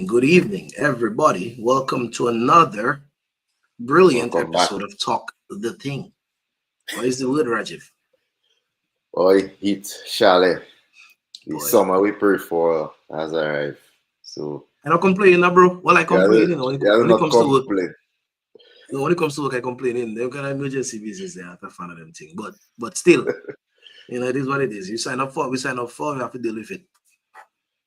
Good evening, everybody. Welcome to another brilliant episode of Talk the Ting. What is the word, Rajiv? Boy, heat, chalet. The summer we pray for has arrived. So I don't complain, bro. Well, I complain, when it comes to work. No, when it comes to work, I complain. They've got emergency business there. I'm a fan of them thing. But still, it is what it is. You sign up for it, we sign up for it, we have to deal with it.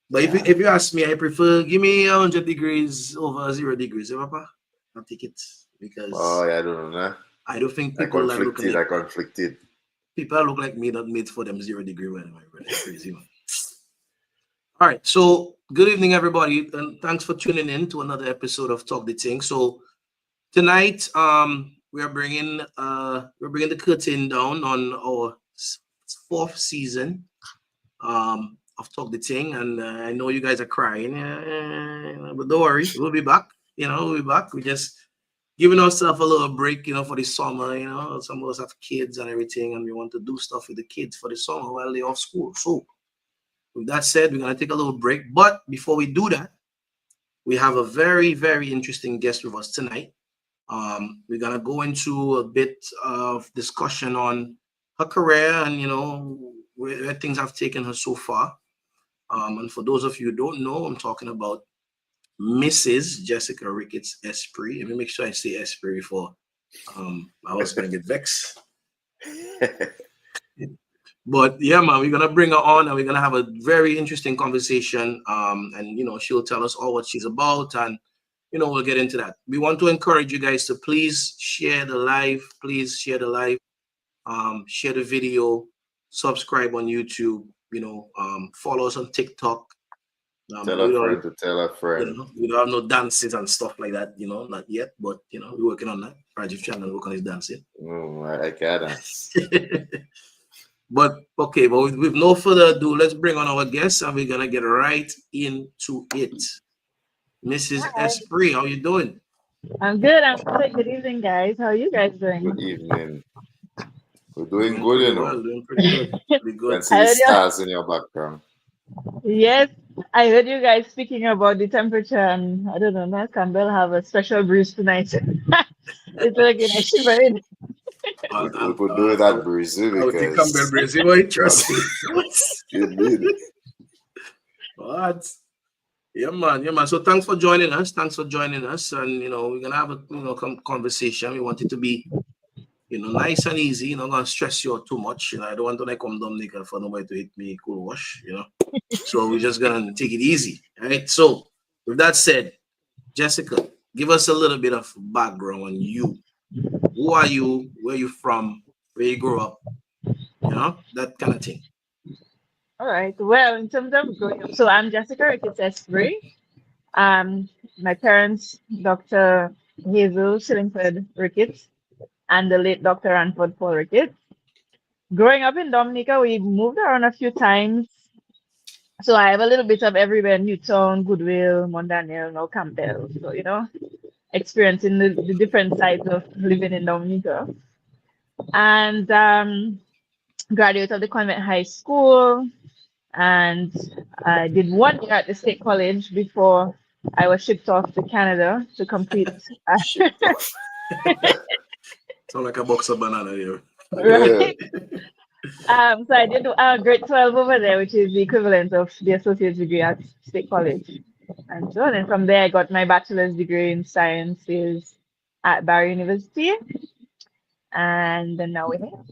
But if you ask me, I prefer give me 100 degrees over 0 degrees. Papa? I'll take it because I don't know. I don't think people that look like conflicted. People that look like me not made for them 0 degree weather. It's crazy, man. All right, so good evening, everybody, and thanks for tuning in to another episode of Talk the Ting. So tonight, we're bringing the curtain down on our 4th season. Of Talk the Ting, and I know you guys are crying, but don't worry, we'll be back. We'll be back. We're just giving ourselves a little break, for the summer. Some of us have kids and everything, and we want to do stuff with the kids for the summer while they're off school. So, with that said, we're gonna take a little break. But before we do that, we have a very, very interesting guest with us tonight. We're gonna go into a bit of discussion on her career and where things have taken her so far. And for those of you who don't know, I'm talking about Mrs. Jessica Ricketts-Esprit. Let me make sure I say Esprit before I was going to get vexed. But yeah, man, we're going to bring her on and we're going to have a very interesting conversation. And she'll tell us all what she's about, and we'll get into that. We want to encourage you guys to please share the live. Please share the live. Share the video. Subscribe on YouTube. Follow us on TikTok. Tell a friend to tell a friend. We don't have no dances and stuff like that, not yet, but we're working on that. Rajiv channel work on his dancing. I can't dance. But with no further ado, let's bring on our guests and we're gonna get right into it. Mrs. Esprit, how you doing? I'm good. Good evening, guys. How are you guys doing? Good evening. We're doing good, Doing pretty good. Pretty good. You can see stars in your background. Yes, I heard you guys speaking about the temperature, and I don't know, Matt Campbell have a special breeze tonight. It's like in a shivering. We could do that breeze because Campbell breeze, you trust me. What? Yeah, man. So thanks for joining us. And we're gonna have a conversation. We want it to be nice and easy, not gonna stress you out too much. I don't want to come down nigga for nobody to hit me cool wash, So we're just gonna take it easy. All right. So with that said, Jessica, give us a little bit of background on you. Who are you? Where you from? Where you grew up? That kind of thing. All right. Well, in terms of growing up, so I'm Jessica Ricketts-Esprit. My parents, Dr. Hazel Shillingford Ricketts, and the late Dr. Ranford Paul Ricketts. Growing up in Dominica, we moved around a few times. So I have a little bit of everywhere: Newtown, Goodwill, Mount Daniel, now Campbell. So, experiencing the different sides of living in Dominica. And graduate of the Convent High School. And I did 1 year at the State College before I was shipped off to Canada to complete. Sound like a box of banana here. Right. So I did grade 12 over there, which is the equivalent of the associate's degree at State College. And so then from there, I got my bachelor's degree in sciences at Barry University. And then now we're here.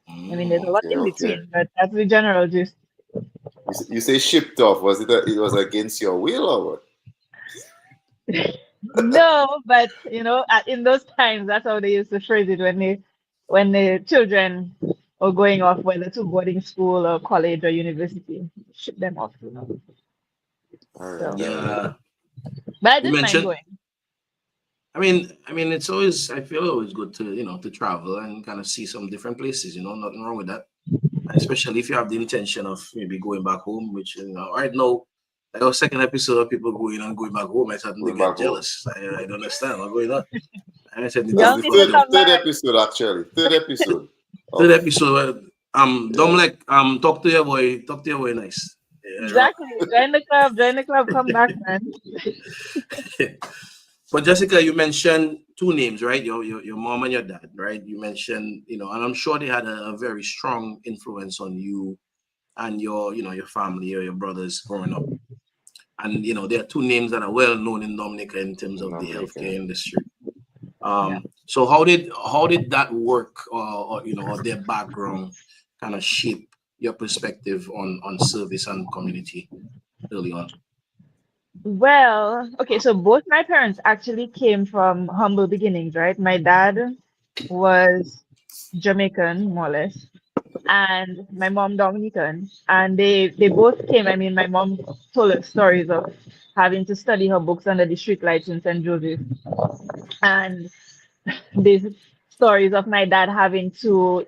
I mean, there's a lot Okay, in okay. between, but that's the general gist. You say shipped off. Was it was against your will or what? No, but in those times, that's how they used to phrase it when the children are going off, whether to boarding school or college or university, ship them off. All right, So, all right. Yeah. but I You didn't mind mentioned. going. I mean, it's always. I feel always good to to travel and kind of see some different places. Nothing wrong with that. And especially if you have the intention of maybe going back home, which right now, like our second episode of people going and going back home, I starting to Going get back home. jealous. I don't understand what's going on. I said need to That's Young the look up people the come third back. episode actually. Third episode third of episode. yeah. Domlek, talk to your boy, nice. Yeah, Exactly. Join the club, come back, man. But Jessica, you mentioned two names, right? Your mom and your dad, right? You mentioned, and I'm sure they had a very strong influence on you and your family or your brothers growing up. And there are two names that are well known in Dominica in terms of the healthcare Dominican. industry. Yeah. So how did that work, or their background kind of shape your perspective on service and community early on? Well, okay, so both my parents actually came from humble beginnings, right? My dad was Jamaican, more or less, and my mom Dominican, and they both came. I mean, my mom told us stories of having to study her books under the street lights in St. Joseph, and these stories of my dad having to,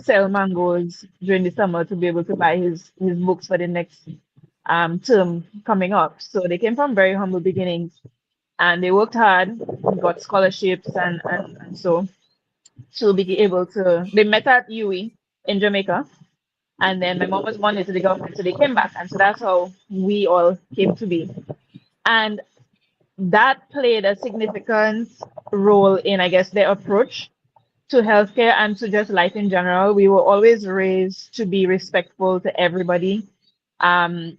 sell mangoes during the summer to be able to buy his books for the next term coming up. So they came from very humble beginnings, and they worked hard, got scholarships, and so to be able to. They met at UE in Jamaica, and then my mom was wanted to the government, so they came back, and so that's how we all came to be. And that played a significant role in, I guess, their approach to healthcare and to just life in general. We were always raised to be respectful to everybody, no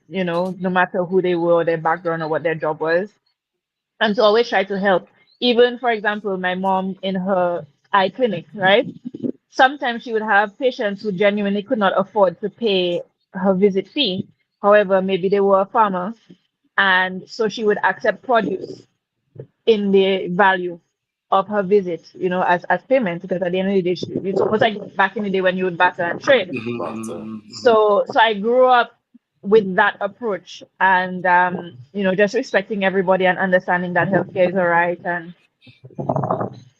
matter who they were, their background, or what their job was, and to always try to help. Even, for example, my mom in her eye clinic, right? Sometimes she would have patients who genuinely could not afford to pay her visit fee. However, maybe they were a farmer, and so she would accept produce in the value of her visit, as payment, because at the end of the day, it's almost like back in the day when you would barter and trade. Butter. So I grew up with that approach, and just respecting everybody and understanding that healthcare is all right, and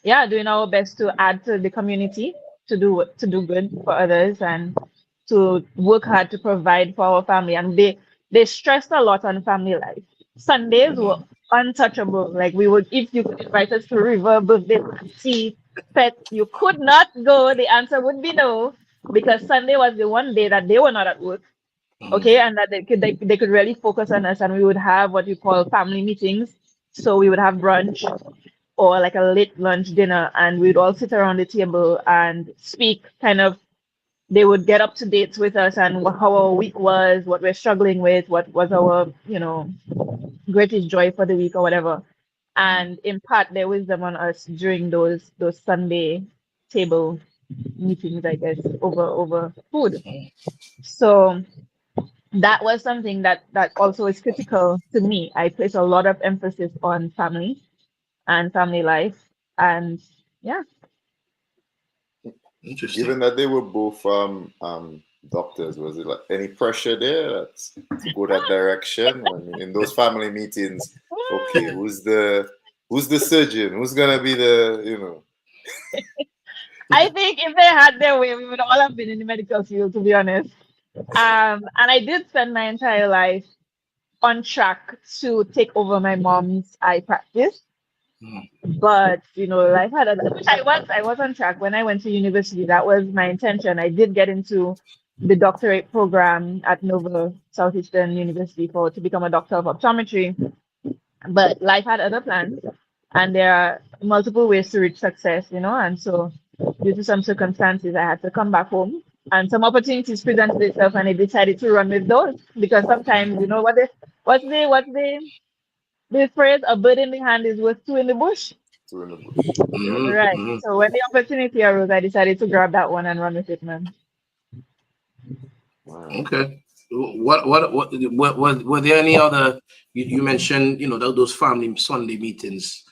yeah, doing our best to add to the community, to do good for others, and to work hard to provide for our family. And they stressed a lot on family life. Sundays were untouchable. Like, we would, if you could invite us to river, birthday party, pet, you could not go. The answer would be no, because Sunday was the one day that they were not at work. Okay, and that they could really focus on us, and we would have what you call family meetings. So we would have brunch or like a late lunch dinner, and we'd all sit around the table and speak. Kind of, they would get up to date with us and how our week was, what we're struggling with, what was our greatest joy for the week or whatever, and impart their wisdom on us during those Sunday table meetings, I guess, over food. So that was something that also is critical to me. I place a lot of emphasis on family and family life, and yeah. Given Interesting. that they were both doctors, was it like any pressure there to go that direction? I mean, in those family meetings, okay, who's the surgeon? Who's gonna be the. I think if they had their way, we would all have been in the medical field, to be honest. And I did spend my entire life on track to take over my mom's eye practice. Mm. But life had which I was on track when I went to university. That was my intention. I did get into the doctorate program at Nova Southeastern University to become a doctor of optometry. But life had other plans, and there are multiple ways to reach success, and so due to some circumstances, I had to come back home, and some opportunities presented itself, and I decided to run with those, because sometimes, what's the phrase, a bird in the hand is worth two in the bush. Two in the bush? Yeah. Right. Mm-hmm. So when the opportunity arose, I decided to grab that one and run with it, man. Wow. Okay. What were there any other? You mentioned, those family Sunday meetings,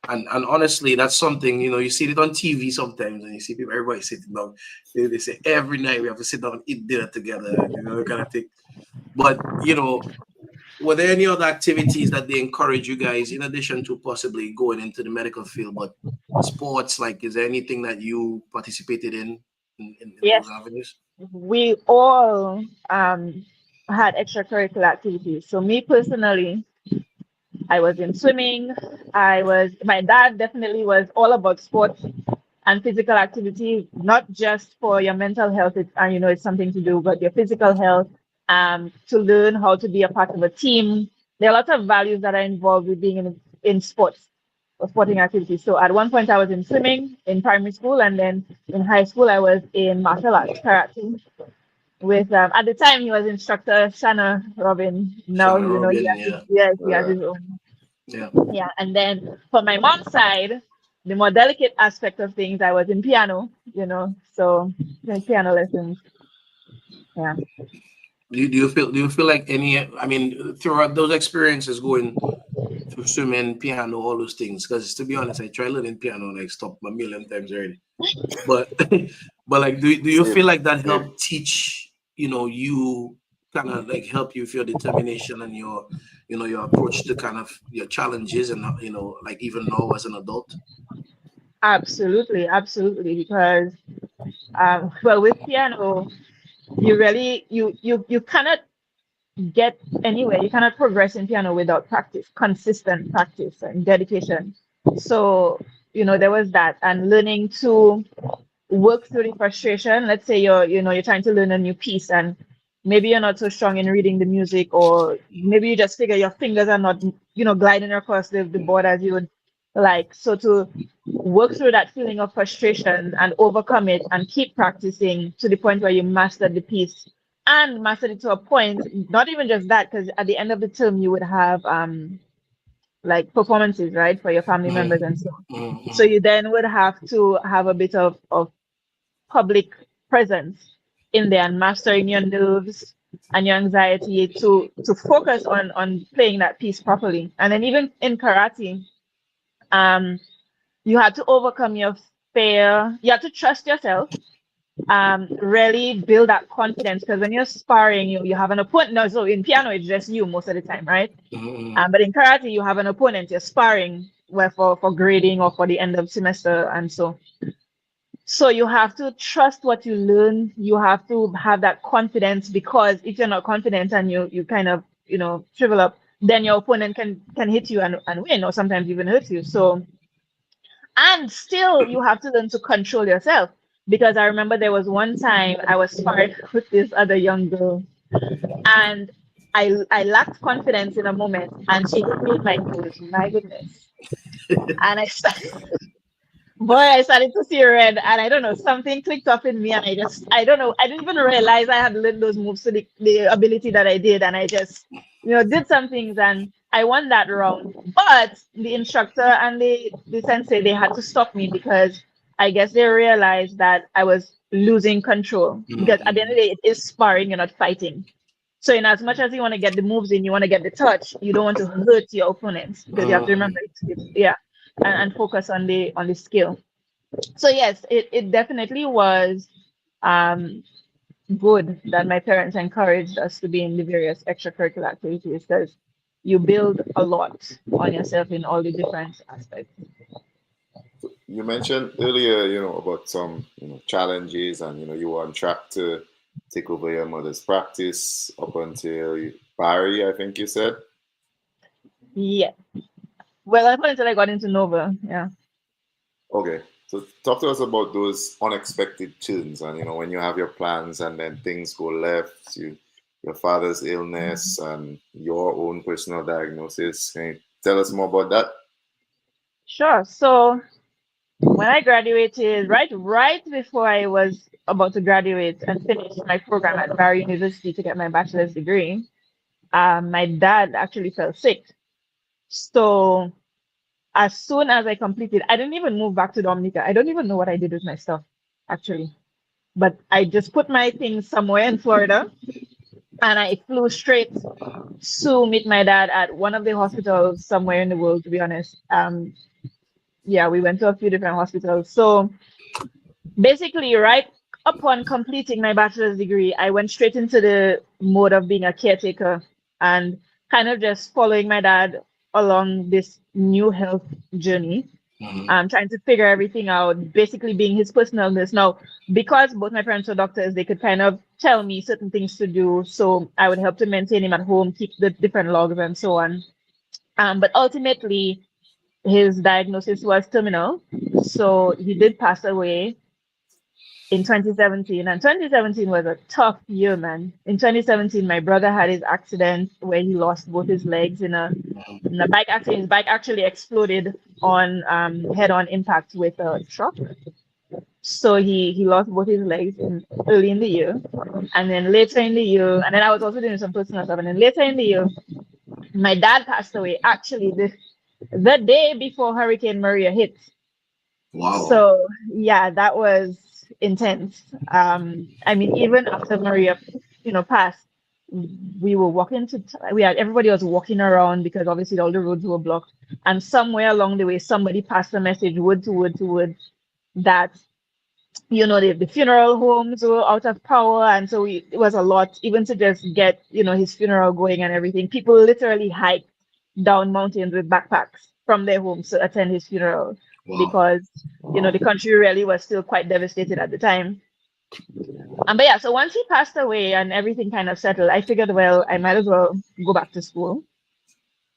and honestly, that's something, you see it on TV sometimes, and you see people, everybody sitting down. They say every night we have to sit down and eat dinner together, kind of thing. But were there any other activities that they encourage you guys in addition to possibly going into the medical field, but sports? Like, is there anything that you participated in those Yes, avenues? we all had extracurricular activities. So me personally, I was in swimming. My dad definitely was all about sports and physical activity, not just for your mental health, it's something to do, but your physical health, to learn how to be a part of a team. There are lots of values that are involved with being in sports or sporting activities. So at one point I was in swimming in primary school, and then in high school I was in martial arts, karate. With at the time he was instructor Shanna Robin. Now Shannon he Robin, has yeah, he has his own. yeah. Yeah, and then for my mom's side, the more delicate aspect of things, I was in piano, so like piano lessons. Yeah, Do you feel like any? I mean, throughout those experiences, going through swimming, piano, all those things. Because to be honest, I tried learning piano and I stopped a million times already. But but like, do you feel Same, like that same. helped teach? You kind of like help you with your determination and your approach to kind of your challenges, and like even now as an adult. absolutely, absolutely. Because well, with piano, you really you cannot get anywhere. You cannot progress in piano without practice, consistent practice and dedication. So there was that, and learning to work through the frustration. Let's say you're trying to learn a new piece, and maybe you're not so strong in reading the music, or maybe you just figure your fingers are not gliding across the board as you would like. So to work through that feeling of frustration and overcome it and keep practicing to the point where you mastered the piece, and mastered it to a point, not even just that, because at the end of the term you would have like performances, right, for your family members and so on. So Mm-hmm. you then would have to have a bit of public presence in there, and mastering your nerves and your anxiety to focus on playing that piece properly. And then even in karate, um you had to overcome your fear. You had to trust yourself, really build that confidence, because when you're sparring, you have an opponent. No, so in piano it's just you most of the time, right? Mm-hmm. But in karate you have an opponent. You're sparring, where for grading or for the end of semester, and so you have to trust what you learn. You have to have that confidence, because if you're not confident and you kind of shrivel up, then your opponent can hit you and win, or sometimes even hurt you. So, and still you have to learn to control yourself, because I remember there was one time I was sparring with this other young girl, and I lacked confidence in a moment, and she hit me with my nose. My goodness. And I started to see red, and I don't know, something clicked off in me, and I don't know, I didn't even realize I had learned those moves to the ability that I did, and I just, did some things, and I won that round. But the instructor and the sensei, they had to stop me, because I guess they realized that I was losing control, because at the end Mm-hmm. of the day, it is sparring, you're not fighting. So in as much as you want to get the moves in, you want to get the touch, you don't want to hurt your opponents, because you have to remember it's yeah, and focus on the skill. So yes, it definitely was um good that my parents encouraged us to be in the various extracurricular activities, because you build a lot on yourself in all the different aspects. You mentioned earlier, about some, challenges, and you were on track to take over your mother's practice up until Barry, I think you said. Yeah. Well, up until I got into Nova, yeah. Okay, so talk to us about those unexpected turns, and when you have your plans and then things go left, your father's illness and your own personal diagnosis. Can you tell us more about that? Sure. So when I graduated, right before I was about to graduate and finish my program at Barry University to get my bachelor's degree, my dad actually fell sick. So as soon as I completed, I didn't even move back to Dominica. I don't even know what I did with my stuff, actually. but I just put my things somewhere in Florida and I flew straight to meet my dad at one of the hospitals somewhere in the world, to be honest. Yeah, we went to a few different hospitals. So basically, right upon completing my bachelor's degree, I went straight into the mode of being a caretaker and kind of just following my dad along this new health journey. Trying to figure everything out, basically being his personal nurse. Now, because both my parents were doctors, they could kind of tell me certain things to do. So I would help to maintain him at home, keep the different logs and so on. But ultimately, his diagnosis was terminal. So he did pass away in 2017. And 2017 was a tough year, man. In 2017, my brother had his accident where he lost both his legs in a bike accident. His bike actually exploded on head-on impact with a truck. So he lost both his legs early in the year. And then later in the year, and then I was also doing some personal stuff. And then later in the year, my dad passed away actually the day before Hurricane Maria hit. Wow. So yeah, that was intense. I mean, even after Maria, passed, we were walking everybody was walking around because obviously all the roads were blocked. And somewhere along the way, somebody passed a message word to word that the funeral homes were out of power, and so it was a lot even to just get his funeral going and everything. People literally hiked down mountains with backpacks from their homes to attend his funeral. Wow. Because the country really was still quite devastated at the time. But yeah, so once he passed away and everything kind of settled, I figured, well, I might as well go back to school.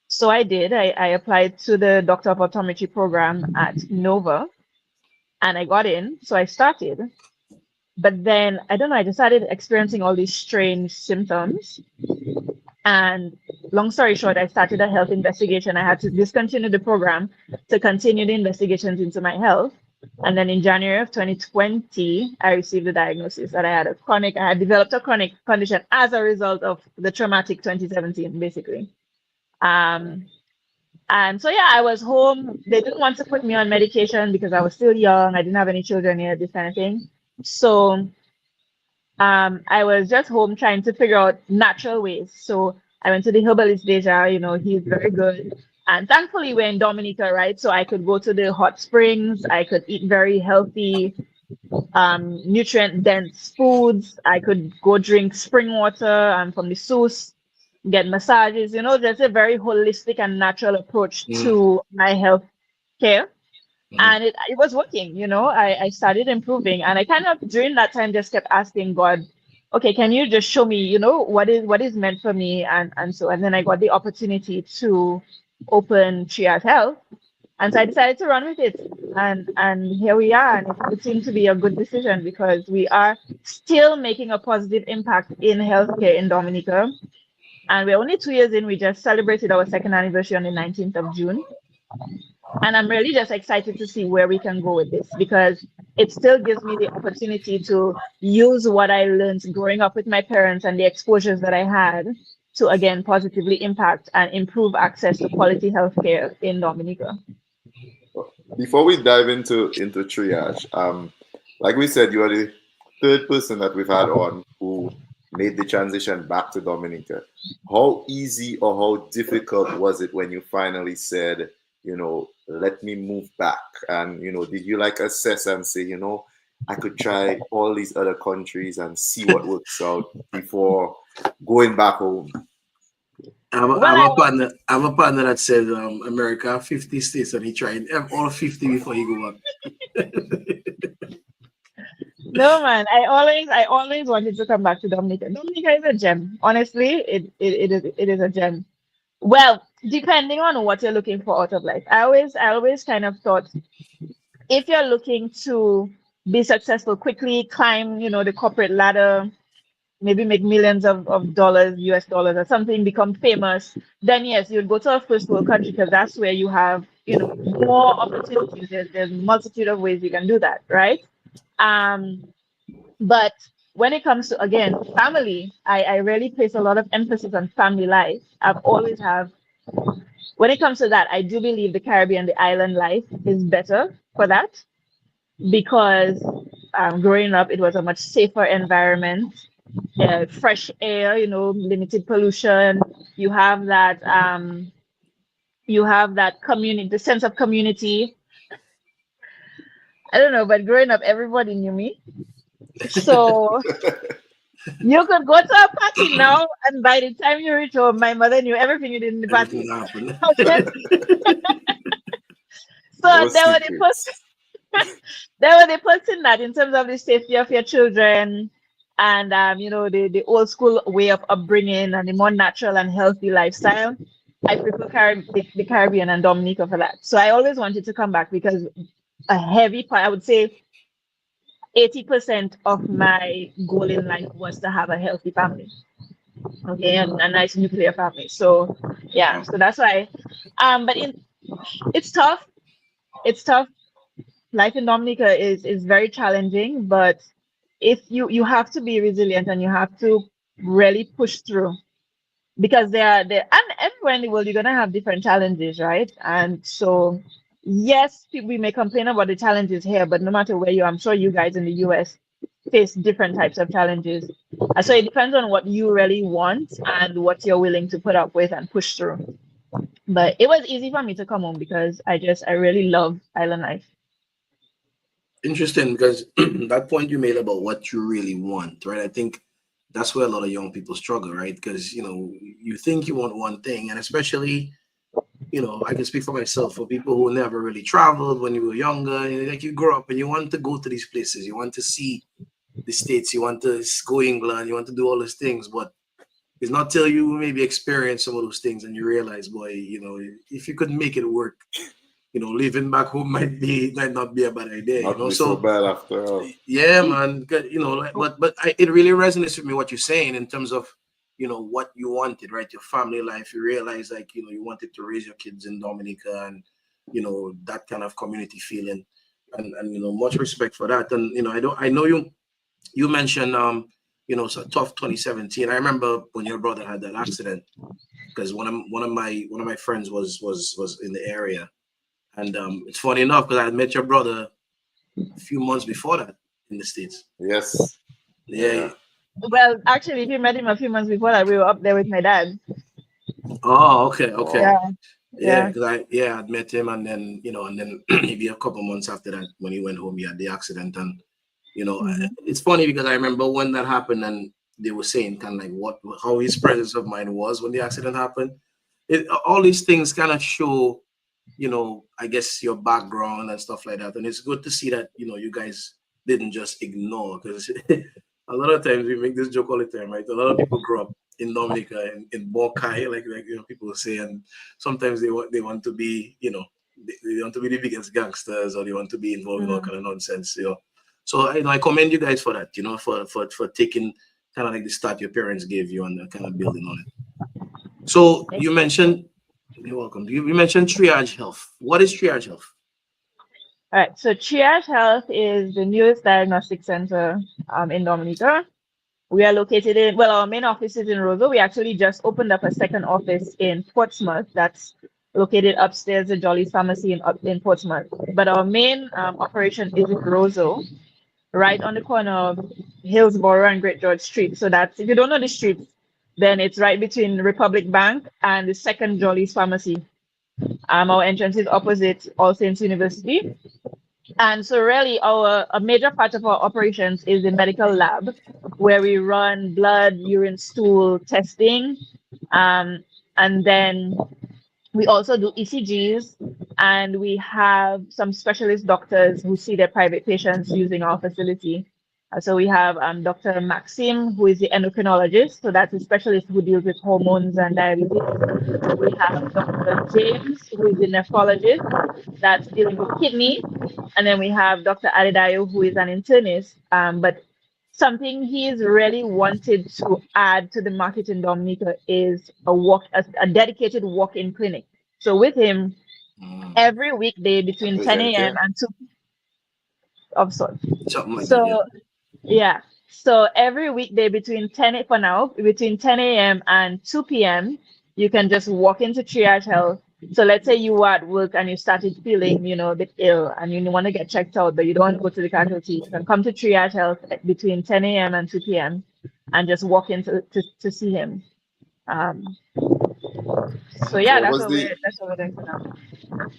So I did. I applied to the Doctor of Optometry program at Nova, and I got in. So I started. But then, I don't know, I just started experiencing all these strange symptoms. And long story short, I started a health investigation. I had to discontinue the program to continue the investigations into my health. And then in January of 2020, I received the diagnosis that I had developed a chronic condition as a result of the traumatic 2017, basically. And so, yeah, I was home. They didn't want to put me on medication because I was still young. I didn't have any children yet, this kind of thing. So I was just home trying to figure out natural ways. So I went to the herbalist Deja, he's very good. And thankfully we're in Dominica, right? So I could go to the hot springs. I could eat very healthy, nutrient dense foods. I could go drink spring water from the source, get massages, there's a very holistic and natural approach to my health care. And it was working, I started improving, and I kind of during that time just kept asking God, okay, can you just show me, what is meant for me? And then I got the opportunity to open Triage Health. And so I decided to run with it. And here we are. And it seemed to be a good decision because we are still making a positive impact in healthcare in Dominica. And we're only 2 years in. We just celebrated our second anniversary on the 19th of June. And I'm really just excited to see where we can go with this because it still gives me the opportunity to use what I learned growing up with my parents and the exposures that I had to, again, positively impact and improve access to quality healthcare in Dominica. Before we dive into triage, like we said, you are the third person that we've had on who made the transition back to Dominica. How easy or how difficult was it when you finally said, let me move back? And, did you assess and say, I could try all these other countries and see what works out before going back home? I'm a partner that said America 50 states and he tried all 50 before he go back. No, man, I always wanted to come back to Dominica. Dominica is a gem. Honestly, it is a gem. Well, depending on what you're looking for out of life. I always kind of thought if you're looking to be successful quickly, climb, the corporate ladder, maybe make millions of dollars, US dollars or something, become famous, then yes, you'd go to a first world country because that's where you have, more opportunities. There's a multitude of ways you can do that, right? But when it comes to, again, family, I really place a lot of emphasis on family life. I've always have. When it comes to that, I do believe the Caribbean, the island life is better for that because growing up, it was a much safer environment, fresh air, limited pollution. You have that community, the sense of community. I don't know, but growing up, everybody knew me. So you could go to a party now, and by the time you reach home, my mother knew everything you did in the Everything party. happened. Okay. No So secrets. they were the person that, in terms of the safety of your children, and the old school way of upbringing and the more natural and healthy lifestyle. I prefer the Caribbean and Dominica for that. So I always wanted to come back because a heavy part, I would say 80% of my goal in life was to have a healthy family, okay, and a nice nuclear family. So yeah, so that's why. But it's tough. It's tough. Life in Dominica is very challenging, but if you have to be resilient and you have to really push through, because there and everywhere in the world you're gonna have different challenges, right? And so yes, we may complain about the challenges here, but no matter where you are, I'm sure you guys in the US face different types of challenges. And so it depends on what you really want and what you're willing to put up with and push through. But it was easy for me to come home because I really love island life. Interesting, because that point you made about what you really want, right? I think that's where a lot of young people struggle, right? Because you think you want one thing, and especially, I can speak for myself, for people who never really traveled when you were younger, like you grow up and you want to go to these places, you want to see the states, you want to go England, you want to do all these things, but it's not till you maybe experience some of those things and you realize, boy, if you could make it work, living back home might not be a bad idea, Not be so So bad after all. yeah, man, it really resonates with me what you're saying in terms of what you wanted, right? Your family life. You realize, like, you wanted to raise your kids in Dominica, and that kind of community feeling, and much respect for that. And I know you mentioned it's a tough 2017. I remember when your brother had that accident, because one of my friends was in the area, and it's funny enough because I had met your brother a few months before that in the States. Yes. Yeah. Yeah. Well, actually, if you met him a few months before that, we were up there with my dad. Oh, okay, okay. Yeah, Wow. Yeah, yeah. because I'd met him, and then maybe a couple months after that, when he went home, he had the accident. And Hmm. it's funny because I remember when that happened, and they were saying kind of like how his presence of mind was when the accident happened. All these things kind of show, I guess, your background and stuff like that. And it's good to see that you guys didn't just ignore, because a lot of times we make this joke all the time, right? A lot of people grow up in Dominica and in Borkai, like people say, and sometimes they want to be, they want to be the biggest gangsters, or they want to be involved in all Hmm. kind of nonsense. So I commend you guys for that, for taking kind of like the start your parents gave you and kind of building on it. So you mentioned, you're welcome. You mentioned Triage Health. What is Triage Health? All right. So Triage Health is the newest diagnostic center in Dominica. We are located well, our main office is in Roseau. We actually just opened up a second office in Portsmouth that's located upstairs at Jolly's Pharmacy in Portsmouth. But our main operation is in Roseau, right on the corner of Hillsborough and Great George Street. So that's, if you don't know the streets, then it's right between Republic Bank and the second Jolly's Pharmacy. Our entrance is opposite All Saints University. And so really a major part of our operations is the medical lab, where we run blood, urine, stool testing. Um, and then we also do ECGs, and we have some specialist doctors who see their private patients using our facility. So we have Dr. Maxim, who is the endocrinologist. So that's a specialist who deals with hormones and diabetes. We have Dr. James, who is the nephrologist that's dealing with kidney. And then we have Dr. Adedayo, who is an internist. But something he's really wanted to add to the market in Dominica is a dedicated walk-in clinic. So with him, every weekday between 10 a.m. Representing. and 2 of sorts. Something like that, yeah. So yeah. So every weekday between 10 for now, between 10 a.m. and 2 p.m., you can just walk into Triage Health So let's say you were at work and you started feeling, a bit ill and you want to get checked out, but you don't want to go to the casualty. You can come to Triage Health between 10 a.m. and 2 p.m. and just walk in to see him. Um, so So yeah, that's what we're doing for now.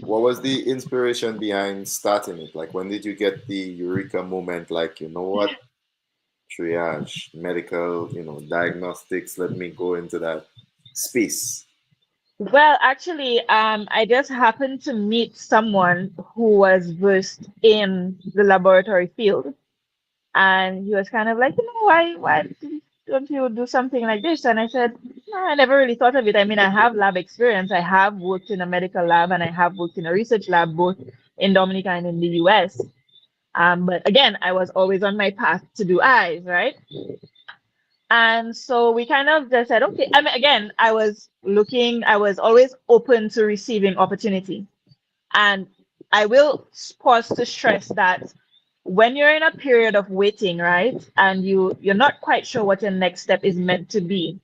what was the inspiration behind starting it? Like, when did you get the eureka moment? Like, you know what, triage, medical, diagnostics. Let me go into that space. Well, actually, I just happened to meet someone who was versed in the laboratory field, and he was kind of like, why don't you do something like this? And I said, no, I never really thought of it. I mean, I have lab experience. I have worked in a medical lab and I have worked in a research lab, both in Dominica and in the US. But again, I was always on my path to do eyes, right? And so we kind of just said, okay. I mean, again, I was always open to receiving opportunity. And I will pause to stress that when you're in a period of waiting, right, and you're not quite sure what your next step is meant to be,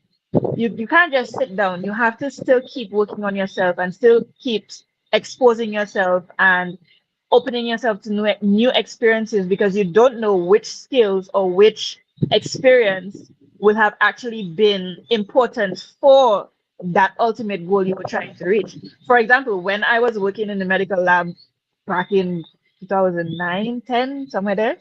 you can't just sit down. You have to still keep working on yourself and still keep exposing yourself and opening yourself to new experiences, because you don't know which skills or which experience will have actually been important for that ultimate goal you were trying to reach. For example, when I was working in the medical lab back in 2009, 10, somewhere there,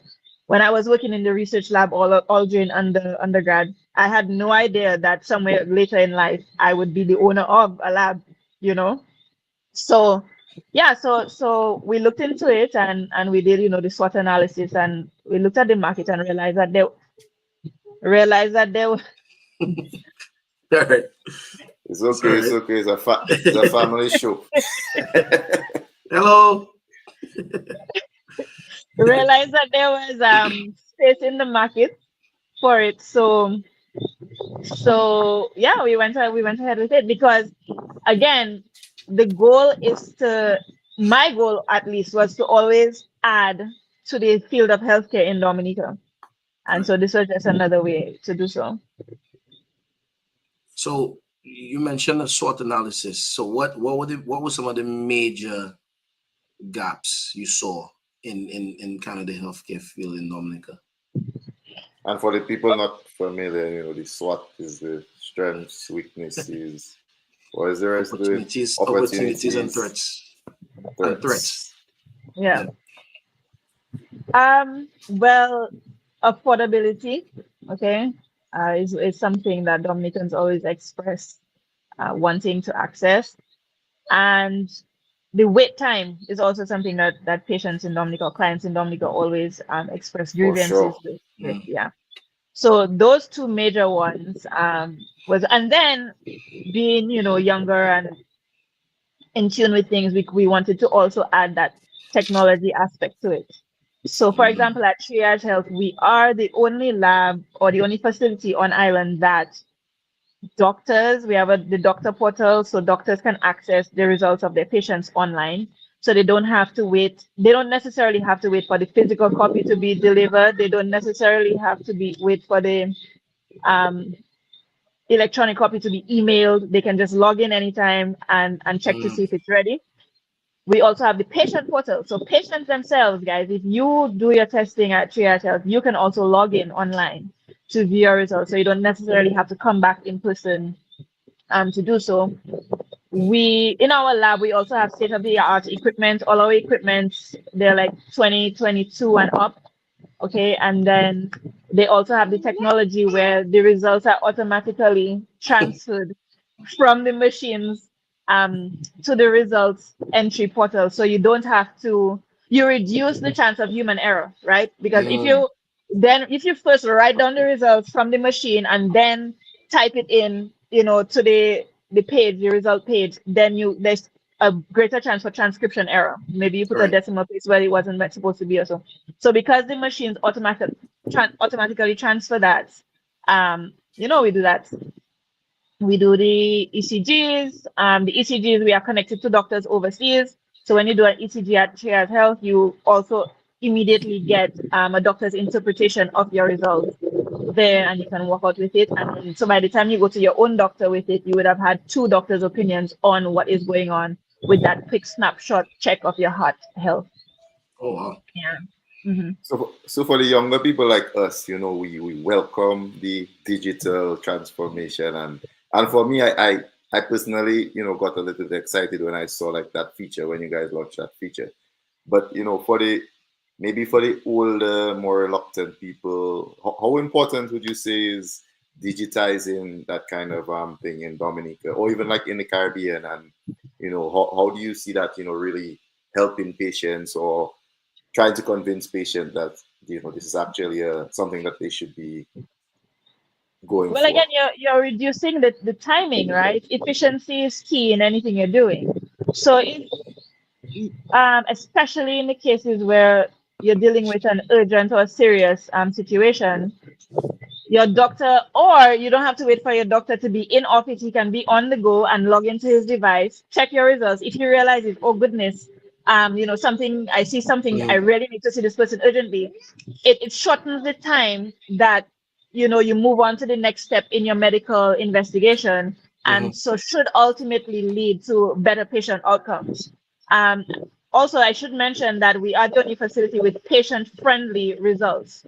when I was working in the research lab all during undergrad, I had no idea that somewhere later in life I would be the owner of a lab, you know? So yeah, so we looked into it, and we did, the SWOT analysis, and we looked at the market and realized that there All right. It's It's okay. all It's right. okay. It's a family show. Hello. realized that there was space in the market for it. So yeah, we went ahead with it, because again, the goal is to my goal at least was to always add to the field of healthcare in Dominica. And Right. so this was just another way to do so. So you mentioned a SWOT analysis. So what were some of the major gaps you saw in kind of the healthcare field in Dominica? And for the people not familiar, the SWOT is the strengths, weaknesses. What is the rest of it? Opportunities and Opportunities, threats. And threats. threats. Yeah. Yeah. Well, affordability, okay, is something that Dominicans always express wanting to access. And the wait time is also something that patients in Dominica or clients in Dominica always express For sure. grievances with. Mm. Yeah. So those two major ones was, and then being, younger and in tune with things, we wanted to also add that technology aspect to it. So, for Mm. example, at Triage Health, we are the only lab or the only facility on island that we have the doctor portal, so doctors can access the results of their patients online. So they don't have to wait. They don't necessarily have to wait for the physical copy to be delivered. They don't necessarily have to wait for the um, electronic copy to be emailed. They can just log in anytime and check to Mm. see if it's ready. We also have the patient portal. So patients themselves, guys, if you do your testing at Triage Health, you can also log in online to view your results. So you don't necessarily have to come back in person to do so. We in our lab we also have state-of-the-art equipment. All our equipment, they're like 2022 and up. Okay, and then they also have the technology where the results are automatically transferred from the machines to the results entry portal. So you reduce the chance of human error, right? Because Mm. if you first write down the results from the machine and then type it in, to the result page, then there's a greater chance for transcription error. Maybe you put a Right. decimal place where it wasn't supposed to be or so. So because the machines automatically transfer that, we do that. We do the ECGs. The ECGs, we are connected to doctors overseas. So when you do an ECG at Triage Health, you also immediately get a doctor's interpretation of your results there, and you can walk out with it. And so by the time you go to your own doctor with it, you would have had two doctors' opinions on what is going on with that quick snapshot check of your heart health. Oh wow. Yeah. Hmm. So for the younger people like us, we welcome the digital transformation, and for me, I personally, got a little bit excited when I saw like that feature when you guys launched that feature. But maybe for the older, more reluctant people, how important would you say is digitizing that kind of thing in Dominica or even like in the Caribbean? And how do you see that really helping patients or trying to convince patients that this is actually something that they should be going Well, for? again, you're reducing the timing, right? Efficiency is key in anything you're doing. So if especially in the cases where you're dealing with an urgent or serious situation, your doctor, or you don't have to wait for your doctor to be in office. He can be on the go and log into his device, check your results. If he realizes, oh goodness, something, I see something, I Mm, really need to see this person urgently. It shortens the time that you move on to the next step in your medical investigation, and mhm, so should ultimately lead to better patient outcomes. Um, Also, I should mention that we are the only facility with patient-friendly results.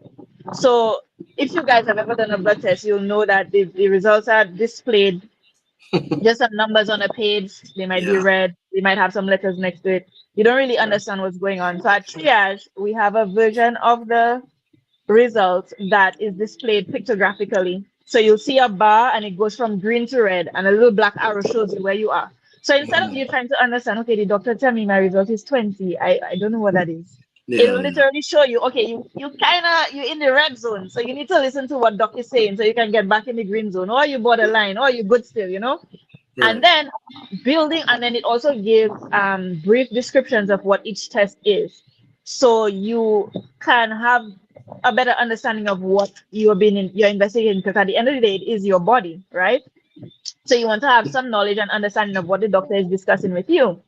So if you guys have ever done a blood test, you'll know that the results are displayed just some numbers on a page. They might be yeah. red, they might have some letters next to it. You don't really Yeah. understand what's going on. So at Triage, we have a version of the result that is displayed pictographically. So you'll see a bar and it goes from green to red, and a little black arrow shows you where you are. So instead of Mhm. you trying to understand, okay, the doctor tell me my result is 20, I don't know what that is. Yeah, It'll yeah. literally show you, okay, you kind of, you're in the red zone. So you need to listen to what doc is saying so you can get back in the green zone, or you borderline, or you good still. And Right. then building, and then it also gives brief descriptions of what each test is. So you can have a better understanding of what you're investigating, because at the end of the day, it is your body, right? So you want to have some knowledge and understanding of what the doctor is discussing with you.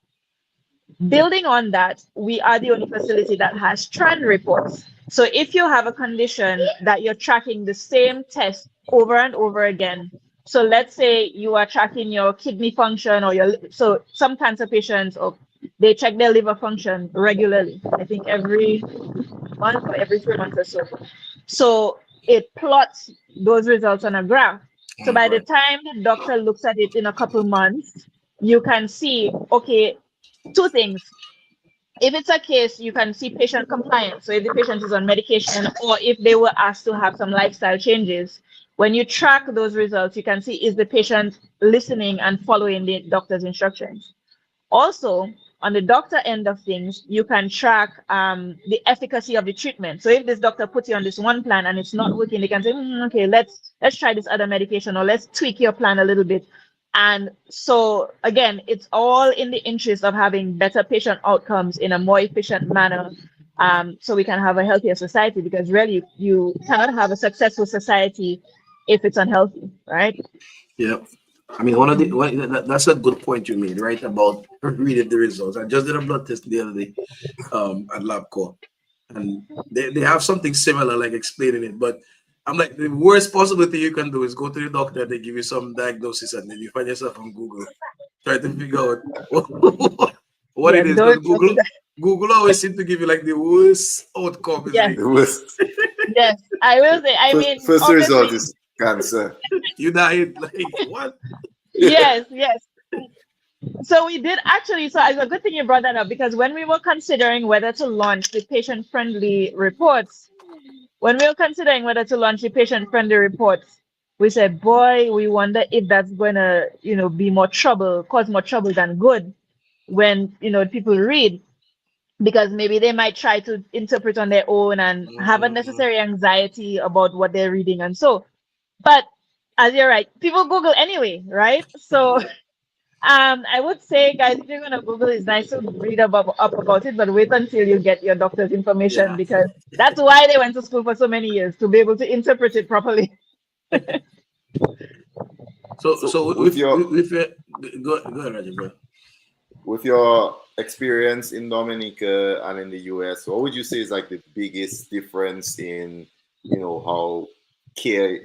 Building on that, we are the only facility that has trend reports. So if you have a condition that you're tracking the same test over and over again, so let's say you are tracking your kidney function, or so some cancer patients, or they check their liver function regularly, I think every month or every 3 months or so. So it plots those results on a graph. So by the Right. time the doctor looks at it in a couple months, you can see, okay, two things. If it's a case, you can see patient compliance. So if the patient is on medication, or if they were asked to have some lifestyle changes, when you track those results, you can see, is the patient listening and following the doctor's instructions. Also, on the doctor end of things, you can track the efficacy of the treatment. So if this doctor puts you on this one plan and it's not working, they can say, okay, let's try this other medication, or let's tweak your plan a little bit. And so again, it's all in the interest of having better patient outcomes in a more efficient manner, so we can have a healthier society, because really you cannot have a successful society if it's unhealthy, right? Yeah. I mean, that's a good point you made, right? About reading the results. I just did a blood test the other day, at LabCorp, and they have something similar, like explaining it. But I'm like, the worst possible thing you can do is go to the doctor, they give you some diagnosis, and then you find yourself on Google, try to figure out what it Yes, is. Because don't do that. Google always seems to give you like the worst outcome. Is Yes, like It was yes, I will say. I mean, first result obviously, is cancer. you died. Like what? yes, yes. So we did actually. So it's a good thing you brought that up, because when we were considering whether to launch the patient-friendly reports, when we were considering whether to launch the patient-friendly reports, we said, boy, we wonder if that's gonna, be more trouble, cause more trouble than good when people read, because maybe they might try to interpret on their own and have Mhm. unnecessary anxiety about what they're reading, and so. But as you're right, people Google anyway, right? So I would say, guys, if you're gonna Google, it's nice to read up about it, but wait until you get your doctor's information, Yeah. because that's why they went to school for so many years, to be able to interpret it properly. So So so with your if go ahead, Roger, go ahead. with your experience in Dominica and in the US, what would you say is like the biggest difference in, how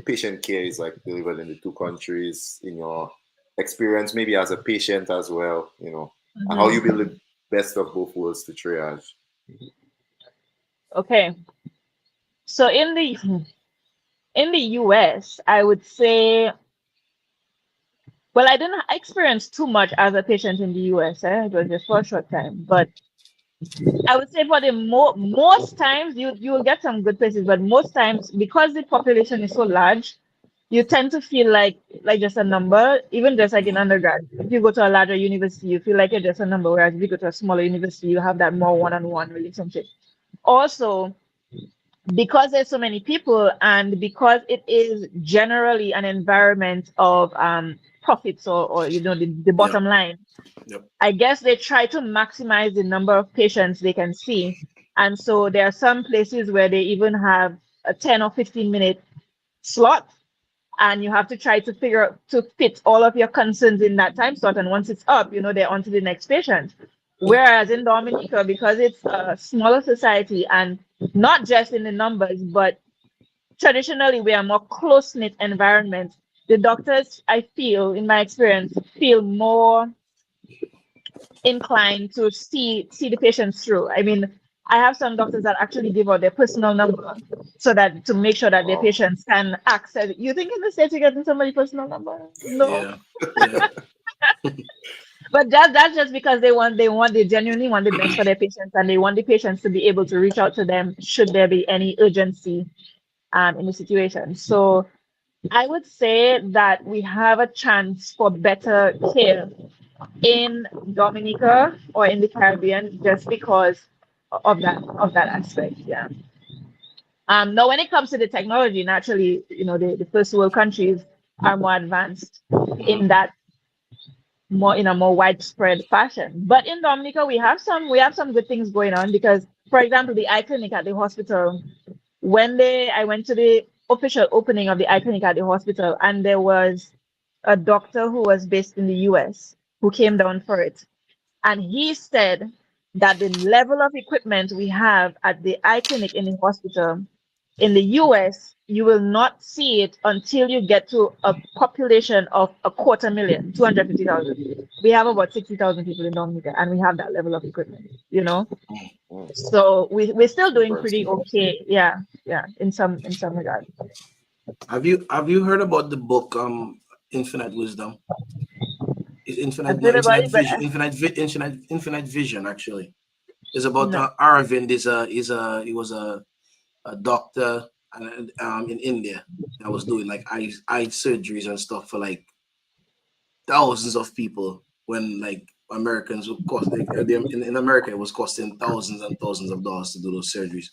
patient care is like delivered in the two countries, in your experience, maybe as a patient as well, and how you build the best of both worlds to triage. Okay. So in the US, I would say, well, I didn't experience too much as a patient in the US. It was just for a short time, but I would say for the most times you will get some good places, but most times because the population is so large, you tend to feel like just a number, even just like in undergrad. If you go to a larger university, you feel like you're just a number, whereas if you go to a smaller university, you have that more one-on-one relationship. Also, because there's so many people and because it is generally an environment of profits or the bottom line, I guess they try to maximize the number of patients they can see. And so there are some places where they even have a 10 or 15-minute slot, and you have to try to figure out to fit all of your concerns in that time slot. And once it's up, they're on to the next patient. Whereas in Dominica, because it's a smaller society and not just in the numbers, but traditionally we are more close-knit environment, the doctors, I feel, in my experience, feel more inclined to see the patients through. I mean, I have some doctors that actually give out their personal number so that to make sure that their patients can access. You think in the States you're getting somebody's personal number? No. Yeah. But that's just because they genuinely want the best for their patients, and they want the patients to be able to reach out to them should there be any urgency in the situation. So I would say that we have a chance for better care in Dominica or in the Caribbean just because of that aspect. Yeah. Now when it comes to the technology, naturally, the first world countries are more advanced in that in a more widespread fashion. But in Dominica, we have some good things going on because, for example, the eye clinic at the hospital, I went to the official opening of the eye clinic at the hospital, and there was a doctor who was based in the US who came down for it. And he said that the level of equipment we have at the eye clinic in the hospital in the US, you will not see it until you get to a population of 250,000, 250,000. We have about 60,000 people in Dominica, and we have that level of equipment, So we're still doing pretty okay. Yeah, in some regard. Have you heard about the book Infinite Wisdom? Infinite Vision actually. It's about Aravind. He was a doctor in India that was doing like eye surgeries and stuff for like thousands of people when like Americans would cost in America it was costing thousands and thousands of dollars to do those surgeries.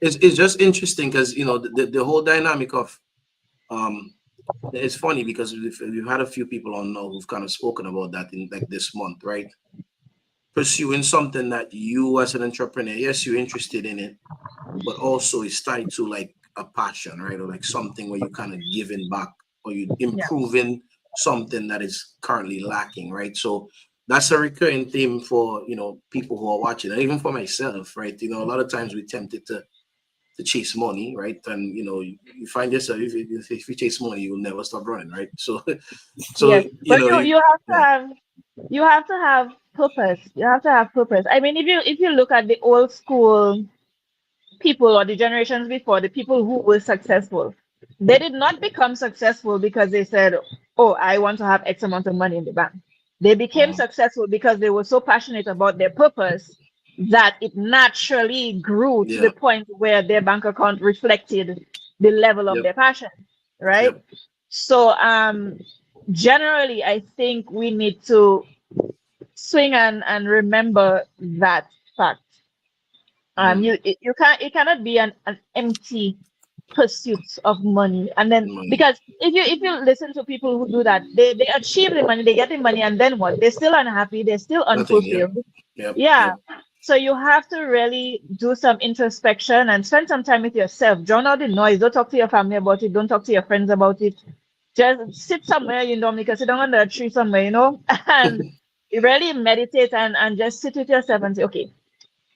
It's just interesting because the whole dynamic of it's funny because we've had a few people on now who've kind of spoken about that in like this month, right? Pursuing something that you as an entrepreneur, yes, you're interested in it, but also it's tied to like a passion, right? Or like something where you're kind of giving back or you're improving something that is currently lacking, right? So that's a recurring theme for, people who are watching, and even for myself, right? A lot of times we're tempted to chase money, right? And, you find yourself, if you chase money, you will never stop running, right? So yes. But you have to have purpose. You have to have purpose. I mean, if you look at the old school people or the generations before, the people who were successful, they did not become successful because they said, oh, I want to have X amount of money in the bank. They became successful because they were so passionate about their purpose that it naturally grew to the point where their bank account reflected the level of their passion, right? So generally, I think we need to swing and remember that fact. It cannot be an empty pursuit of money. And then because if you listen to people who do that, they achieve the money, they get the money, and then what? They're still unhappy, they're still unfulfilled. So you have to really do some introspection and spend some time with yourself. Drown out the noise. Don't talk to your family about it. Don't talk to your friends about it. Just sit somewhere in Dominica, sit down under a tree somewhere, and really meditate and just sit with yourself and say, okay,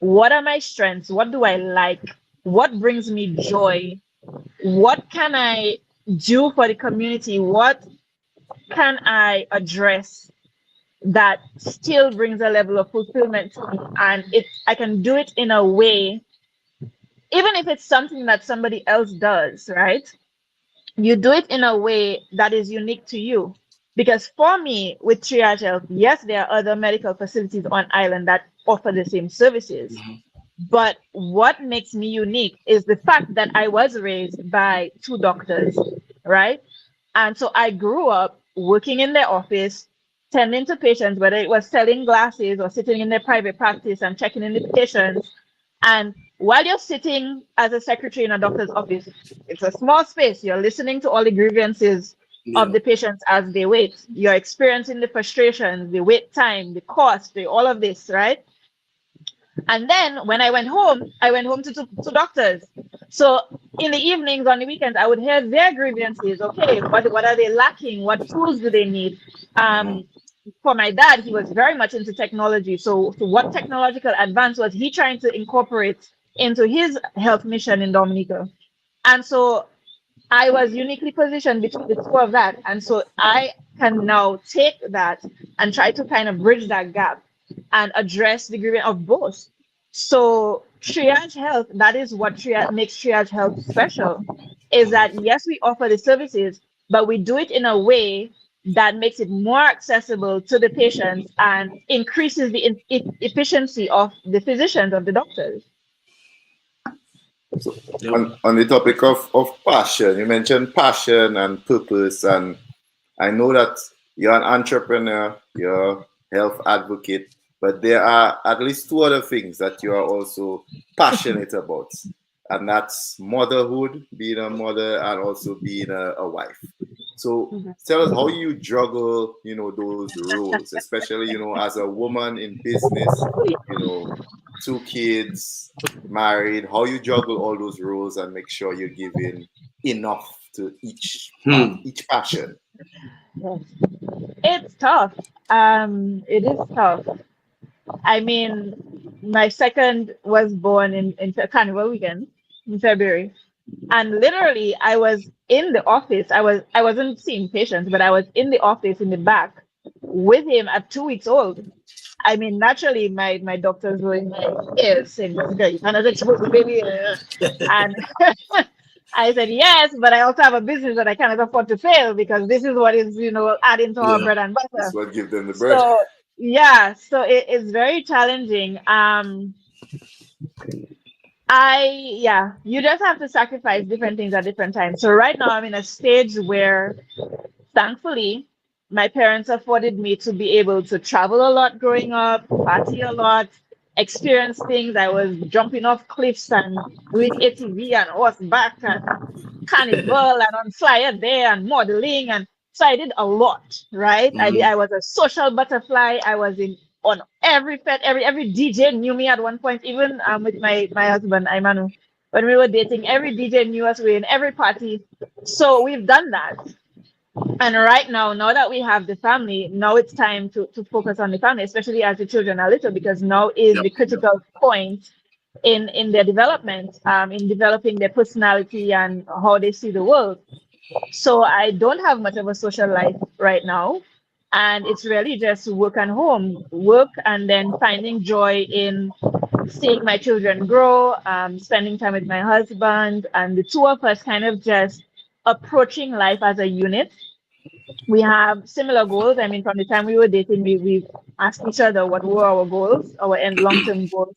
what are my strengths? What do I like? What brings me joy? What can I do for the community? What can I address that still brings a level of fulfillment to me, and I can do it in a way, even if it's something that somebody else does, right? You do it in a way that is unique to you. Because for me, with Triage Health, yes, there are other medical facilities on island that offer the same services. Mm-hmm. But what makes me unique is the fact that I was raised by two doctors, right? And so I grew up working in their office, tending to patients, whether it was selling glasses or sitting in their private practice and checking in the patients. And while you're sitting as a secretary in a doctor's office, it's a small space. You're listening to all the grievances Yeah. of the patients as they wait. You're experiencing the frustrations, the wait time, the cost, all of this, right? And then when I went home to doctors. So in the evenings, on the weekends, I would hear their grievances. Okay, what are they lacking? What tools do they need? Um, for my dad, he was very much into technology. So what technological advance was he trying to incorporate into his health mission in Dominica? And so I was uniquely positioned between the two of that. And so I can now take that and try to kind of bridge that gap and address the grievance of both. So Triage Health, that is what makes Triage Health special, is that yes, we offer the services, but we do it in a way that makes it more accessible to the patients and increases the efficiency of the physicians, of the doctors. So Yep. on the topic of passion, you mentioned passion and purpose, and I know that you're an entrepreneur, you're a health advocate, but there are at least two other things that you are also passionate about, and that's motherhood, being a mother, and also being a wife. So tell us how you juggle, those roles, especially, as a woman in business, you know, two kids, married, how you juggle all those roles and make sure you're giving enough to each passion. Yes. It's tough. It is tough. I mean, my second was born in Carnival weekend in February. And literally I was in the office. I wasn't seeing patients, but I was in the office in the back with him at 2 weeks old. I mean, naturally my doctors were in my ears saying, "Girl, you cannot expose the baby." And I said, yes, but I also have a business that I cannot afford to fail because this is what is, adding to our Yeah. bread and That's butter. what give them the bread. So yeah, so it's very challenging. You just have to sacrifice different things at different times. So right now I'm in a stage where thankfully my parents afforded me to be able to travel a lot growing up, party a lot, experience things. I was jumping off cliffs and doing ATV and horseback and carnival and on flyer there and modeling, and so I did a lot, right? I was a social butterfly. I was in on every fete, every DJ knew me at one point, even with my husband Imanu. When we were dating, every DJ knew us. We were in every party. So we've done that. And right now that we have the family, now it's time to focus on the family, especially as the children are little, because now is Yep. the critical point in their development, in developing their personality and how they see the world. So I don't have much of a social life right now. And it's really just work and home, work and then finding joy in seeing my children grow, spending time with my husband, and the two of us kind of just approaching life as a unit. We have similar goals. I mean, from the time we were dating, we asked each other what were our goals, our end long-term goals,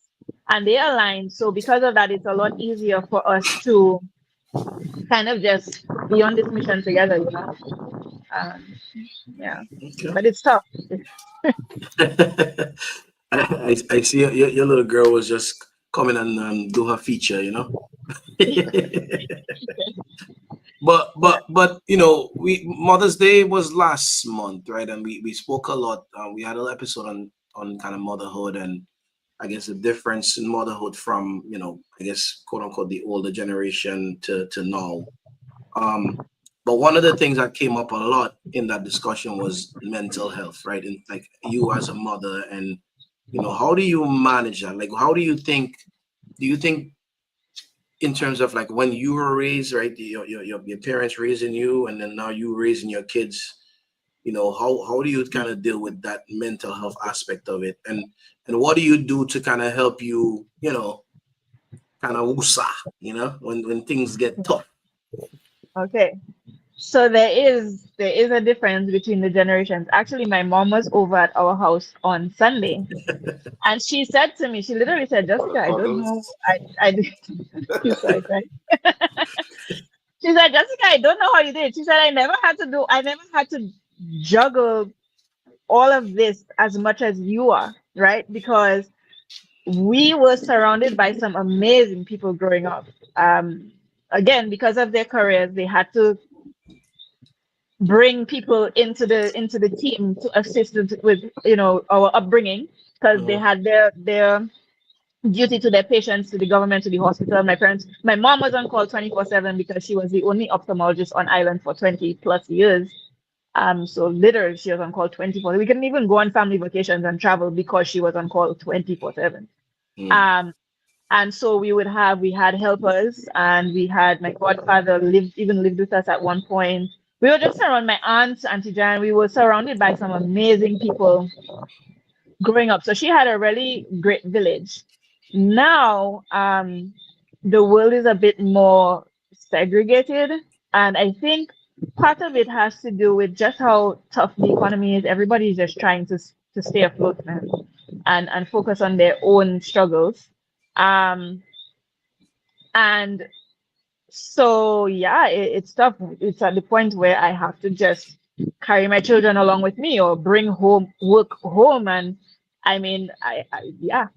and they aligned. So because of that, it's a lot easier for us to kind of just be on this mission together, Um, yeah, Okay. but it's tough. I see your little girl was just coming and do her feature, Yeah. but we Mother's Day was last month, right? And we spoke a lot. We had an episode on kind of motherhood and I guess the difference in motherhood from I guess quote unquote the older generation to now. But one of the things that came up a lot in that discussion was mental health, right? And like you as a mother, and how do you manage that? Like, how do you think? Do you think in terms of like when you were raised, right? Your parents raising you, and then now you raising your kids. how do you kind of deal with that mental health aspect of it, and what do you do to kind of help you, kind of woosah, when things get tough? Okay. So there is a difference between the generations. Actually, my mom was over at our house on Sunday, and she said to me, she literally said, Jessica, I don't know, Cuddles. I she's sorry, right? She said, Jessica, I don't know how you did it. She said, I never had to juggle all of this as much as you are, right? Because we were surrounded by some amazing people growing up. Again, because of their careers, they had to bring people into the team to assist with our upbringing, because they Mhm. had their duty to their patients, to the government, to the hospital. My mom was on call 24/7 because she was the only ophthalmologist on island for 20 plus years. So literally she was on call 24. We couldn't even go on family vacations and travel because she was on call 24/7. Mm. Um, and so we had helpers, and we had my godfather lived with us at one point. We were just around my aunt, Auntie Jan. We were surrounded by some amazing people growing up. So she had a really great village. Now, the world is a bit more segregated, and I think part of it has to do with just how tough the economy is. Everybody's just trying to stay afloat, man, and focus on their own struggles. Um, and so yeah, it's tough. It's at the point where I have to just carry my children along with me, or bring home work home. And I mean, yeah.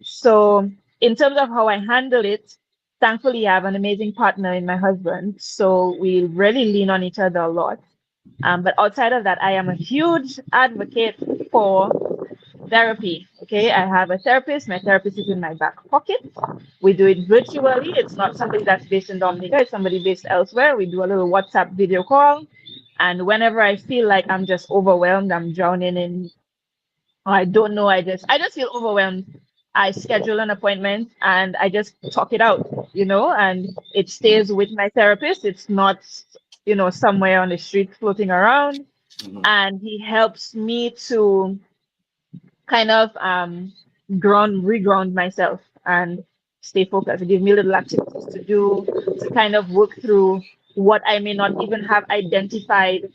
So in terms of how I handle it, thankfully I have an amazing partner in my husband. So we really lean on each other a lot. But outside of that, I am a huge advocate for therapy. Okay, I have a therapist. My therapist is in my back pocket. We do it virtually. It's not somebody that's based in Dominica, it's somebody based elsewhere. We do a little WhatsApp video call. And whenever I feel like I'm just overwhelmed, I'm drowning in, I don't know, I just feel overwhelmed, I schedule an appointment and I just talk it out, and it Mhm. stays with my therapist. It's not, somewhere on the street floating around. Mhm. And he helps me to kind of reground myself and stay focused. Give me little activities to do, to kind of work through what I may not even have identified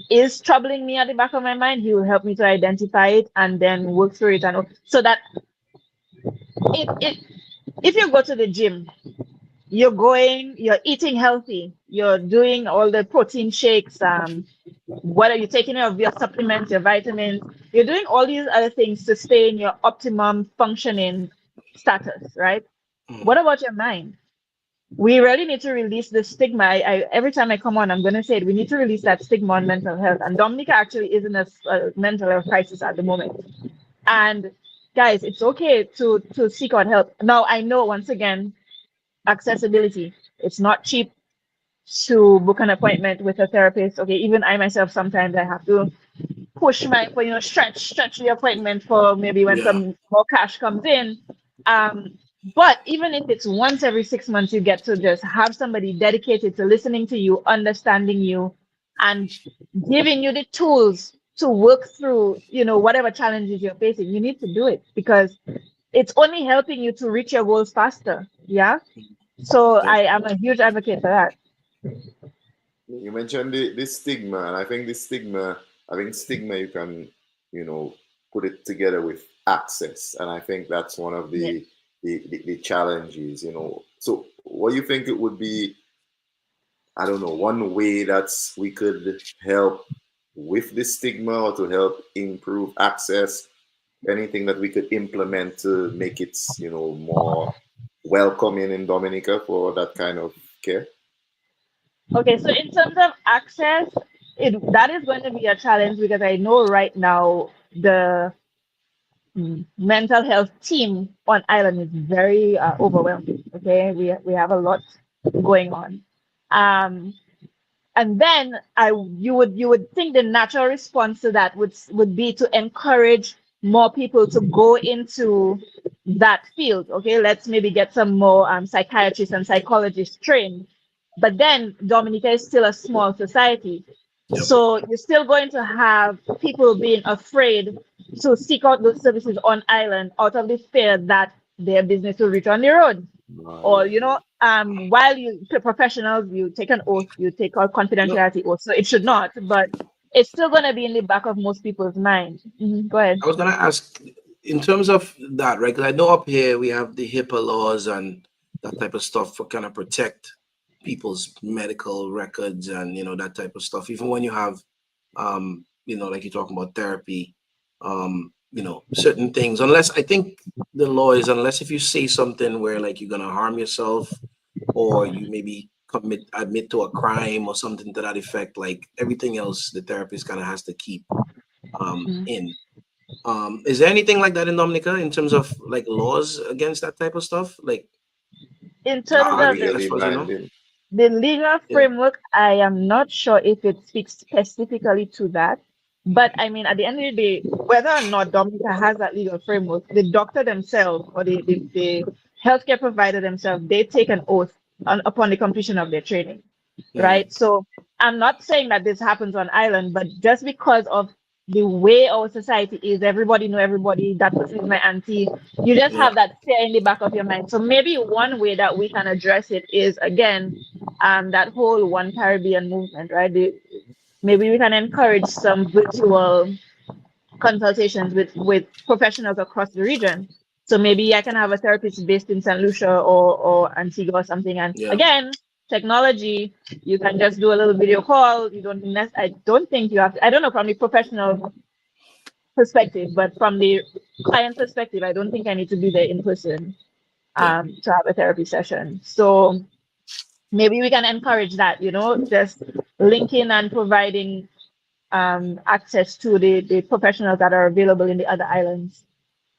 is troubling me at the back of my mind. He will help me to identify it and then work through it, and so that it if you go to the gym, you're eating healthy, you're doing all the protein shakes, what are you taking of your supplements, your vitamins, you're doing all these other things to stay in your optimum functioning status, right? What Mhm. about your mind? We really need to release the stigma. Every time I come on, I'm going to say it. We need to release that stigma on mental health. And Dominica actually is in a mental health crisis at the moment. And guys, it's okay to seek out help. Now, I know, once again, accessibility. It's not cheap to book an appointment with a therapist. Okay, even I myself, sometimes I have to push stretch the appointment for maybe when Yeah. some more cash comes in. But even if it's once every 6 months, you get to just have somebody dedicated to listening to you, understanding you, and giving you the tools to work through, whatever challenges you're facing. You need to do it because it's only helping you to reach your goals faster. Yeah. So Yeah. I am a huge advocate for that. You mentioned the stigma, and I think stigma you can, put it together with access, and I think that's one of Yeah. the challenges, So, what do you think it would be? I don't know, one way that's we could help with the stigma or to help improve access, anything that we could implement to make it, more welcoming in Dominica for that kind of care. Okay, so in terms of access, that is going to be a challenge because I know right now the mental health team on island is very overwhelmed. Okay, we have a lot going on, um, and then you would think the natural response to that would be to encourage more people to go into that field. Okay, let's maybe get some more psychiatrists and psychologists trained. But then Dominica is still a small society. Yep. So you're still going to have people being afraid to seek out those services on island out of the fear that their business will reach on the road. Or, while to professionals, you take an oath, you take out No, confidentiality oath. So it should not, but it's still going to be in the back of most people's mind. Go ahead. I was gonna ask in terms of that, right? Because I know up here we have the HIPAA laws and that type of stuff for kind of protect people's medical records and that type of stuff. Even when you have, like you're talking about therapy, certain things. Unless I think the law is unless if you say something where like you're gonna harm yourself or you maybe admit to a crime or something to that effect, like everything else the therapist kind of has to keep Mhm. in. Is there anything like that in Dominica in terms of like laws against that type of stuff? Like, In terms Not of the as legally far as you know? binding. The legal Yeah. framework, I am not sure if it speaks specifically to that. But I mean, at the end of the day, whether or not Dominica has that legal framework, the doctor themselves or the healthcare provider themselves, they take an oath upon the completion of their training, Mm, right? So I'm not saying that this happens on island, but just because of the way our society is, everybody know everybody, that person is my auntie. You just yeah. have that fear in the back of your mind. So maybe one way that we can address it is again, that whole One Caribbean movement, right? Maybe we can encourage some virtual consultations with professionals across the region. So maybe I can have a therapist based in St. Lucia or Antigua or something. And Yeah. again, technology, you can just do a little video call. You don't I don't think you have to, I don't know from the professional perspective, but from the client perspective, I don't think I need to be there in person Yeah. to have a therapy session. So maybe we can encourage that, just linking and providing access to the professionals that are available in the other islands.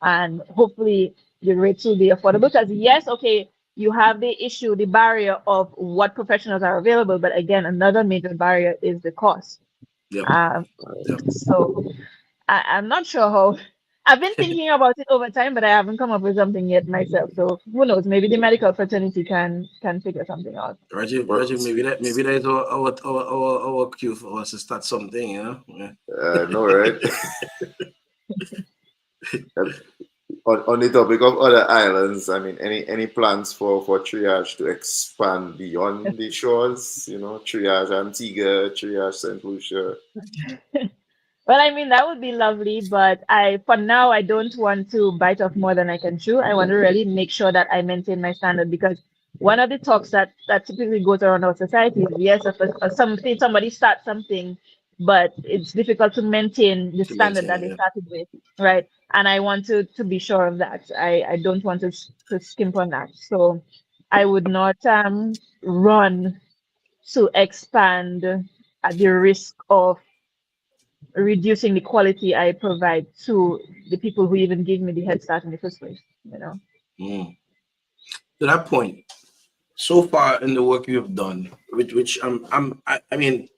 And hopefully the rates will be affordable. Because yes, okay, you have the issue, the barrier of what professionals are available, but again, another major barrier is the cost. Yep. Um, Yep. so I'm not sure how. I've been thinking about it over time, but I haven't come up with something yet myself. So who knows? Maybe the medical fraternity can figure something out. Well, Rajiv, maybe that is our cue for us to start something, Yeah. no, right? On the topic of other islands, I mean, any plans for Triage to expand beyond the shores? Triage Antigua, Triage Saint Lucia. Well, I mean, that would be lovely, but for now, I don't want to bite off more than I can chew. I want to really make sure that I maintain my standard because one of the talks that typically goes around our society is yes, if somebody starts something, but it's difficult to maintain the To standard maintain that it, they yeah. started with, right? And I want to be sure of that. I don't want to skimp on that. So I would not run to expand at the risk of reducing the quality I provide to the people who even gave me the head start in the first place. Mm. To that point, so far in the work you have done, which I mean,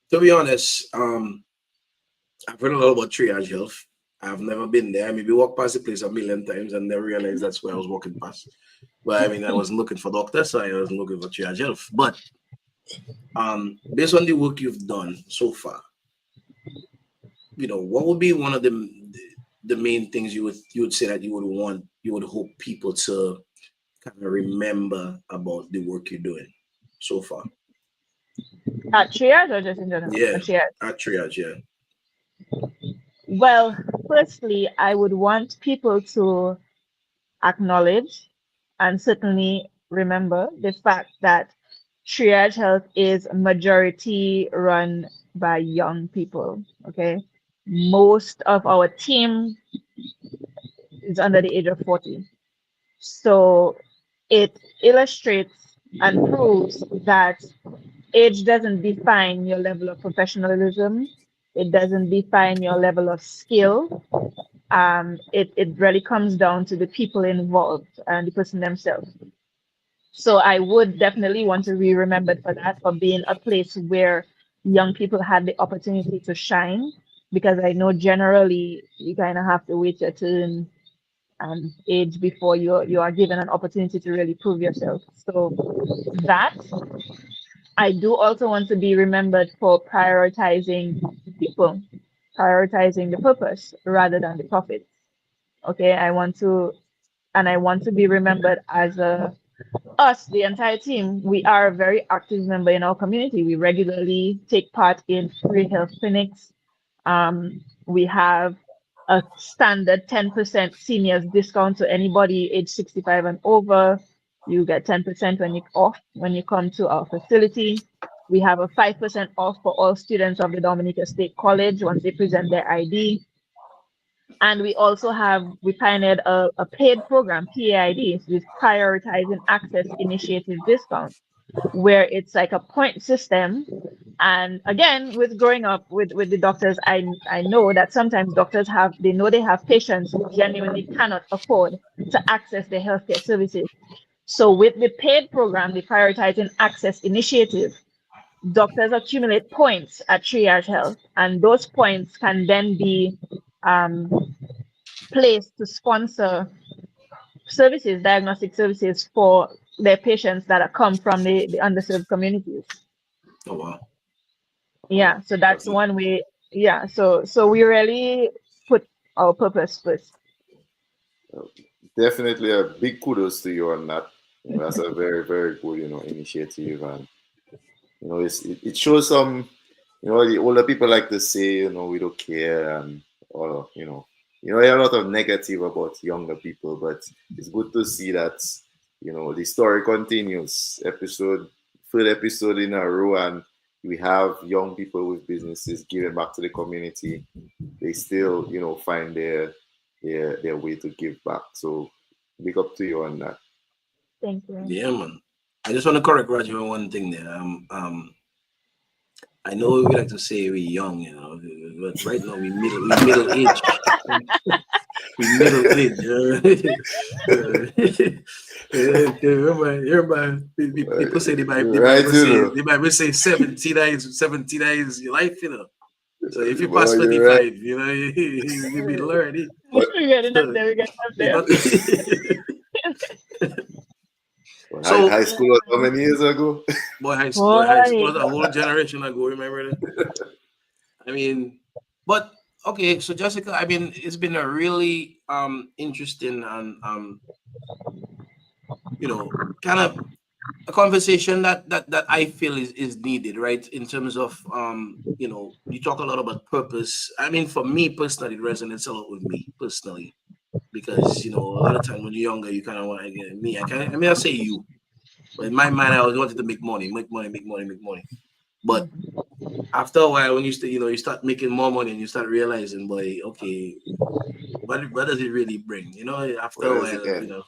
to be honest, I've heard a lot about Triage Health. I've never been there. I maybe walked past the place a million times and never realized that's where I was walking past. But I mean, I wasn't looking for doctors, so I wasn't looking for Triage Health. But based on the work you've done so far, what would be one of the main things you would say that you would hope people to kind of remember about the work you're doing so far? At triage or just in general? Yeah, At triage. at Triage, yeah. Well, firstly, I would want people to acknowledge and certainly remember the fact that triage health is majority run by young people. Okay. Most of our team is under the age of 40. So it illustrates and proves that age doesn't define your level of professionalism. It doesn't define your level of skill. It really comes down to the people involved and the person themselves. So I would definitely want to be remembered for that, for being a place where young people had the opportunity to shine. Because I know generally you kind of have to wait your turn and age before you are given an opportunity to really prove yourself. So that I do also want to be remembered for prioritizing people, prioritizing the purpose rather than the profit. Okay, I want to be remembered as us, the entire team. We are a very active member in our community. We regularly take part in free health clinics. We have a standard 10% seniors discount to anybody age 65 and over. You get 10% when you come to our facility. We have a 5% off for all students of the Dominica State College once they present their ID. And we pioneered a paid program, PAID, with prioritizing access initiative discount, where it's like a point system. And again, with growing up with the doctors, I know that sometimes doctors they know they have patients who genuinely cannot afford to access their healthcare services. So with the paid program, the Prioritizing Access Initiative, doctors accumulate points at Triage Health, and those points can then be placed to sponsor diagnostic services for their patients that come from the underserved communities. Oh wow. Yeah, so that's one way. Yeah, so we really put our purpose first. Definitely a big kudos to you on that. That's a very, very good, initiative, and it shows some, the older people like to say, we don't care, and or there are a lot of negative about younger people, but it's good to see that the story continues. Third episode in a row, and we have young people with businesses giving back to the community. They still find their way to give back. So big up to you on that. Thank you. Yeah, man. I just want to correct Roger on one thing there. I know we like to say we're young, but right now we middle age. We middle age. Remember, people say the Bible say 70 is your life, So if you pass 25, right. You be learning. We got enough there. So high school was how many years ago? High school was a whole generation ago. Remember that? I mean, but okay. So Jessica, I mean, it's been a really interesting and kind of a conversation that I feel is needed, right? In terms of you talk a lot about purpose. I mean, for me personally, it resonates a lot with me personally. Because a lot of times when you're younger, you kind of want to get me. I say you, but in my mind, I always wanted to make money. But after a while, when you start making more money and you start realizing, boy, okay, what does it really bring? After a while,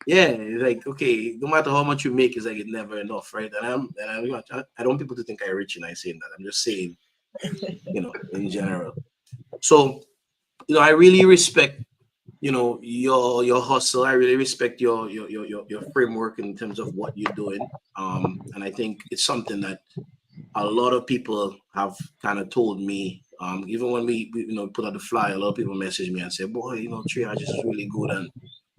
yeah, it's like okay, no matter how much you make, it's like it's never enough, right? And I don't want people to think I'm rich and I saying that. I'm just saying, in general. So, I really respect your hustle. I really respect your framework in terms of what you're doing. And I think it's something that a lot of people have kind of told me. Even when we put out the flyer, a lot of people message me and say, boy, Triage is really good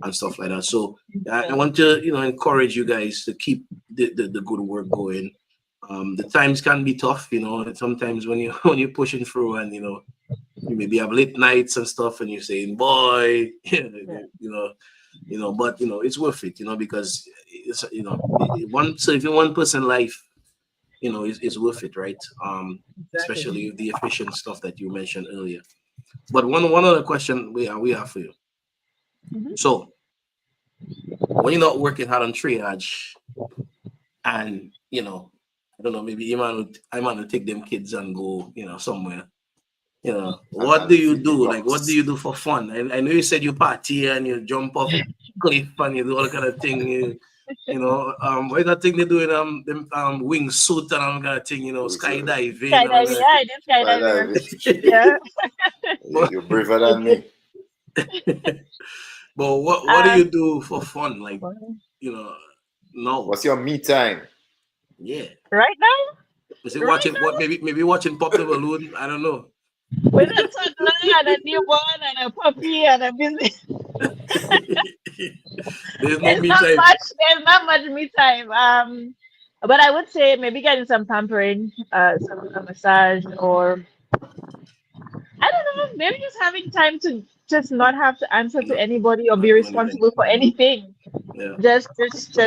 and stuff like that. So I want to encourage you guys to keep the good work going. The times can be tough, sometimes when you're pushing through and you maybe have late nights and stuff, and you're saying, "Boy, but it's worth it, because it's saving one person life, is worth it, right? Exactly. Especially the efficient stuff that you mentioned earlier. But one other question we have for you. Mm-hmm. So when you're not working hard on triage, and I don't know, maybe I want to take them kids and go, somewhere. What do you do? Like, what do you do for fun? I know you said you party and you jump off cliff and you do all kind of thing. What that thing they do in them wingsuit and all kind of thing, skydiving. Skydiving, yeah, I did skydiving. Yeah. You're braver than me. But what do you do for fun? Like, no. What's your me time? Yeah. Right now? Is it watching what? Maybe watching Pop the Balloon? I don't know. With a toddler and a newborn and a puppy and a business. There's no me time. There's not much me time. But I would say maybe getting some pampering, some a massage, or I don't know, maybe just having time to just not have to answer to Not, anybody or be not do anything. responsible for anything. Yeah. Just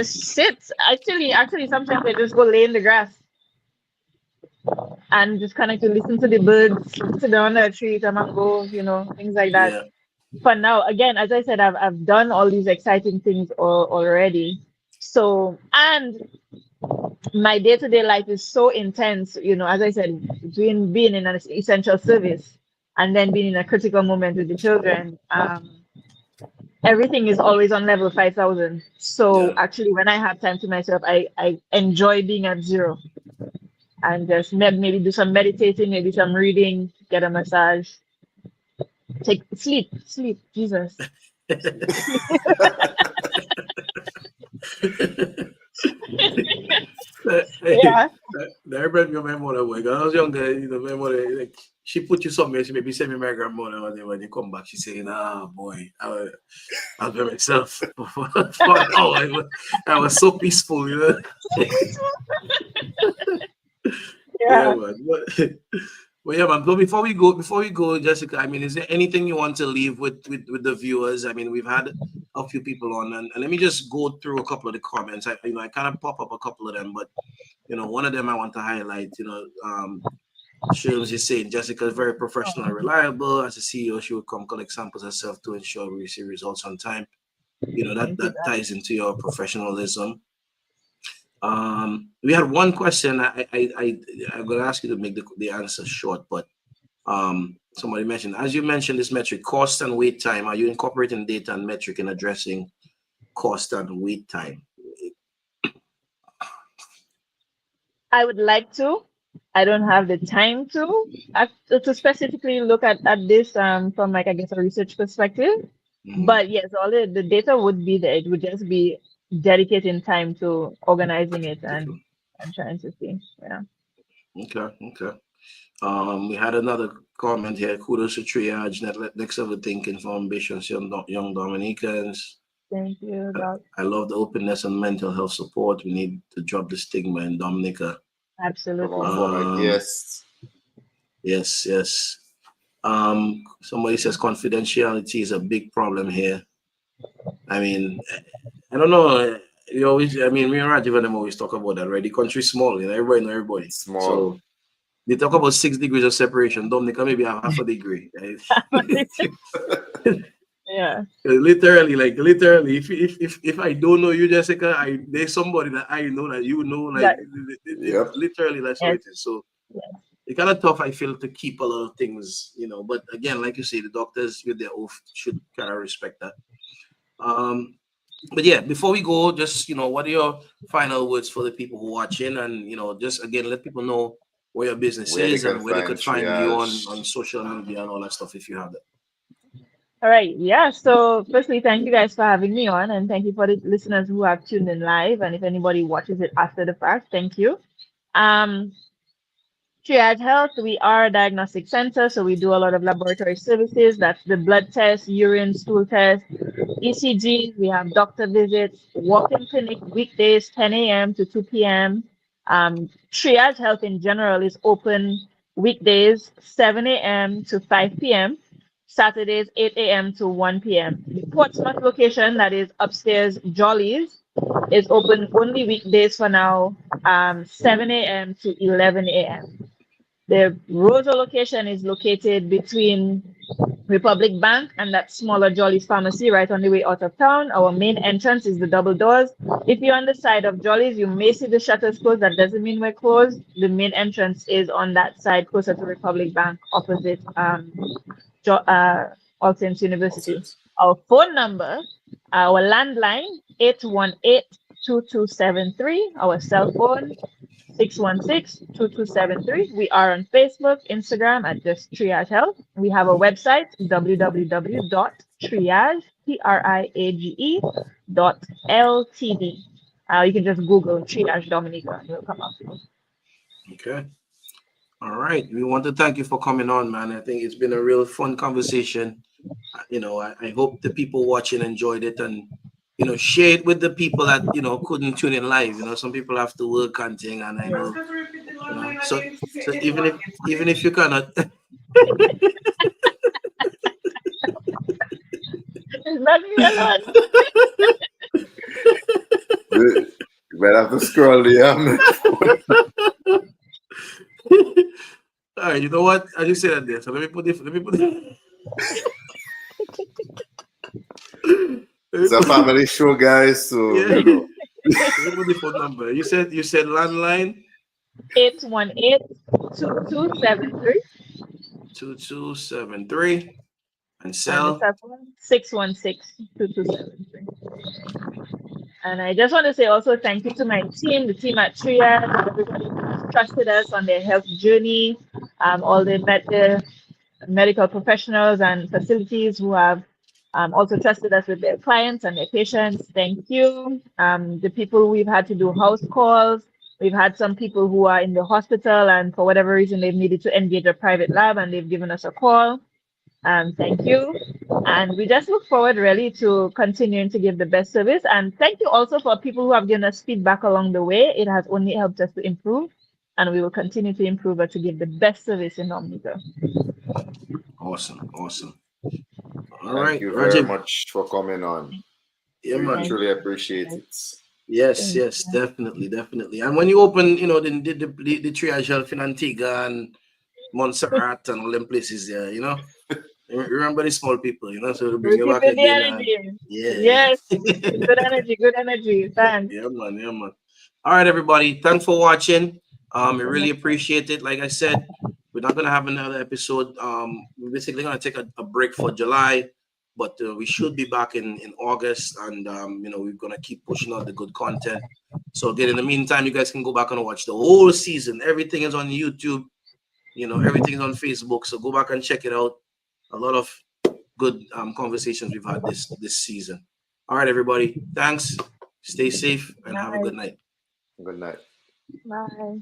sit. Actually, sometimes I just go lay in the grass and just kind of to listen to the birds, sit down under a tree, eat a mango, things like that. Yeah. For now, again, as I said, I've done all these exciting things already. So, and my day-to-day life is so intense, as I said, between being in an essential service and then being in a critical moment with the children. Everything is always on level 5,000. So Yeah. actually, when I have time to myself, I enjoy being at zero and just maybe do some meditating, maybe some reading, get a massage, take sleep, Jesus. Hey, Yeah. that reminds me of my mother. When I was younger, my mother, like, she put you somewhere. She maybe send me my grandmother. When you come back, she saying, "Ah, boy, I was by myself for an hour. I was so peaceful, Yeah, Yeah. man. But yeah, man. But before we go, Jessica, I mean, is there anything you want to leave with the viewers? I mean, we've had a few people on, and let me just go through a couple of the comments. I kind of pop up a couple of them, but one of them I want to highlight. Sherms is saying Jessica is very professional and reliable. As a CEO, she would come collect samples herself to ensure we receive results on time. That Thank you, that God. ties into your professionalism. We had one question. I'm gonna ask you to make the answer short, but somebody mentioned, as you mentioned, this metric, cost and wait time. Are you incorporating data and metric in addressing cost and wait time? I would like to. I don't have the time to specifically look at this from like I guess a research perspective. Mhm. But yes, all the data would be there. It would just be dedicating time to organizing it and trying to see. Yeah. Okay, okay. We had another comment here. Kudos to Triage, next level thinking for ambitious young Dominicans. Thank you, Doc. I love the openness and mental health support. We need to drop the stigma in Dominica. From our Absolutely. former guests. Yes, yes. Somebody says confidentiality is a big problem here. I mean, I don't know. I mean, me and Rajiv and them always talk about that, right? The country's small, everybody know everybody. Small. So they talk about 6 degrees of separation. Dominica maybe have half a degree. Right? Yeah. Literally, if I don't know you, Jessica, there's somebody that I know that you know, like That Yep. literally that's how yes, it is. So yes. it's kind of tough, I feel, to keep a lot of things, But again, like you say, the doctors with their oath should kind of respect that. Um, but yeah, before we go, just what are your final words for the people who are watching, and just again let people know where your business Where they is can and where they find could find you on triage. social media and all that stuff if you have that. All right. Yeah. So, firstly, thank you guys for having me on, and thank you for the listeners who have tuned in live. And if anybody watches it after the fact, thank you. Um, Triage Health, we are a diagnostic center, so we do a lot of laboratory services. That's the blood test, urine, stool test, ECG. We have doctor visits, walk-in clinic weekdays, 10 a.m. to 2 p.m. Triage Health in general is open weekdays, 7 a.m. to 5 p.m. Saturdays, 8 a.m. to 1 p.m. The Portsmouth location, that is upstairs Jollies, is open only weekdays for now, 7 a.m. to 11 a.m. The Rosa location is located between Republic Bank and that smaller Jolly's Pharmacy right on the way out of town. Our main entrance is the double doors. If you're on the side of Jolly's, you may see the shutters closed. That doesn't mean we're closed. The main entrance is on that side closer to Republic Bank opposite All Saints University. Opposite. Our phone number, our landline, 818-2273. Our cell phone, 616-2273. We are on Facebook, Instagram at just Triage Health. We have a website, www.triage.ltd. You can just Google Triage Dominica and it'll come up. Okay. All right. We want to thank you for coming on, man. I think it's been a real fun conversation. I hope the people watching enjoyed it, and share it with the people that couldn't tune in live. Some people have to work and thing, and I know. So even if you cannot. It's not me alone. You might have to scroll the All right, you know what? I just said that there. So let me put it. It's a family show, guys. So Yeah. Let me put the phone number. You said landline 818-2273. 2273 and And the cell. cell phone 616-2273. And I just want to say also thank you to my team, the team at Triage, everybody who trusted us on their health journey, all the medical professionals and facilities who have also trusted us with their clients and their patients. Thank you. The people we've had to do house calls. We've had some people who are in the hospital and for whatever reason they've needed to engage a private lab and they've given us a call. Thank you. And we just look forward really to continuing to give the best service. And thank you also for people who have given us feedback along the way. It has only helped us to improve and we will continue to improve and to give the best service in Omnica. Awesome. All Thank right. you very much for coming on. Yeah, we man. truly appreciate it. Yes, definitely. And when you open, the Triage Health in Antigua and Montserrat and all them places there, remember the small people, so it'll bring you back Keeping the again. energy. Yeah. Yes. Good energy. Thanks. Yeah, man. All right, everybody. Thanks for watching. I really appreciate it. Like I said, we're not gonna have another episode. We're basically gonna take a break for July, but we should be back in August, and we're gonna keep pushing out the good content. So again, in the meantime, you guys can go back and watch the whole season. Everything is on YouTube. Everything is on Facebook. So go back and check it out. A lot of good conversations we've had this season. All right, everybody. Thanks. Stay safe and have a good night. Good night. Bye.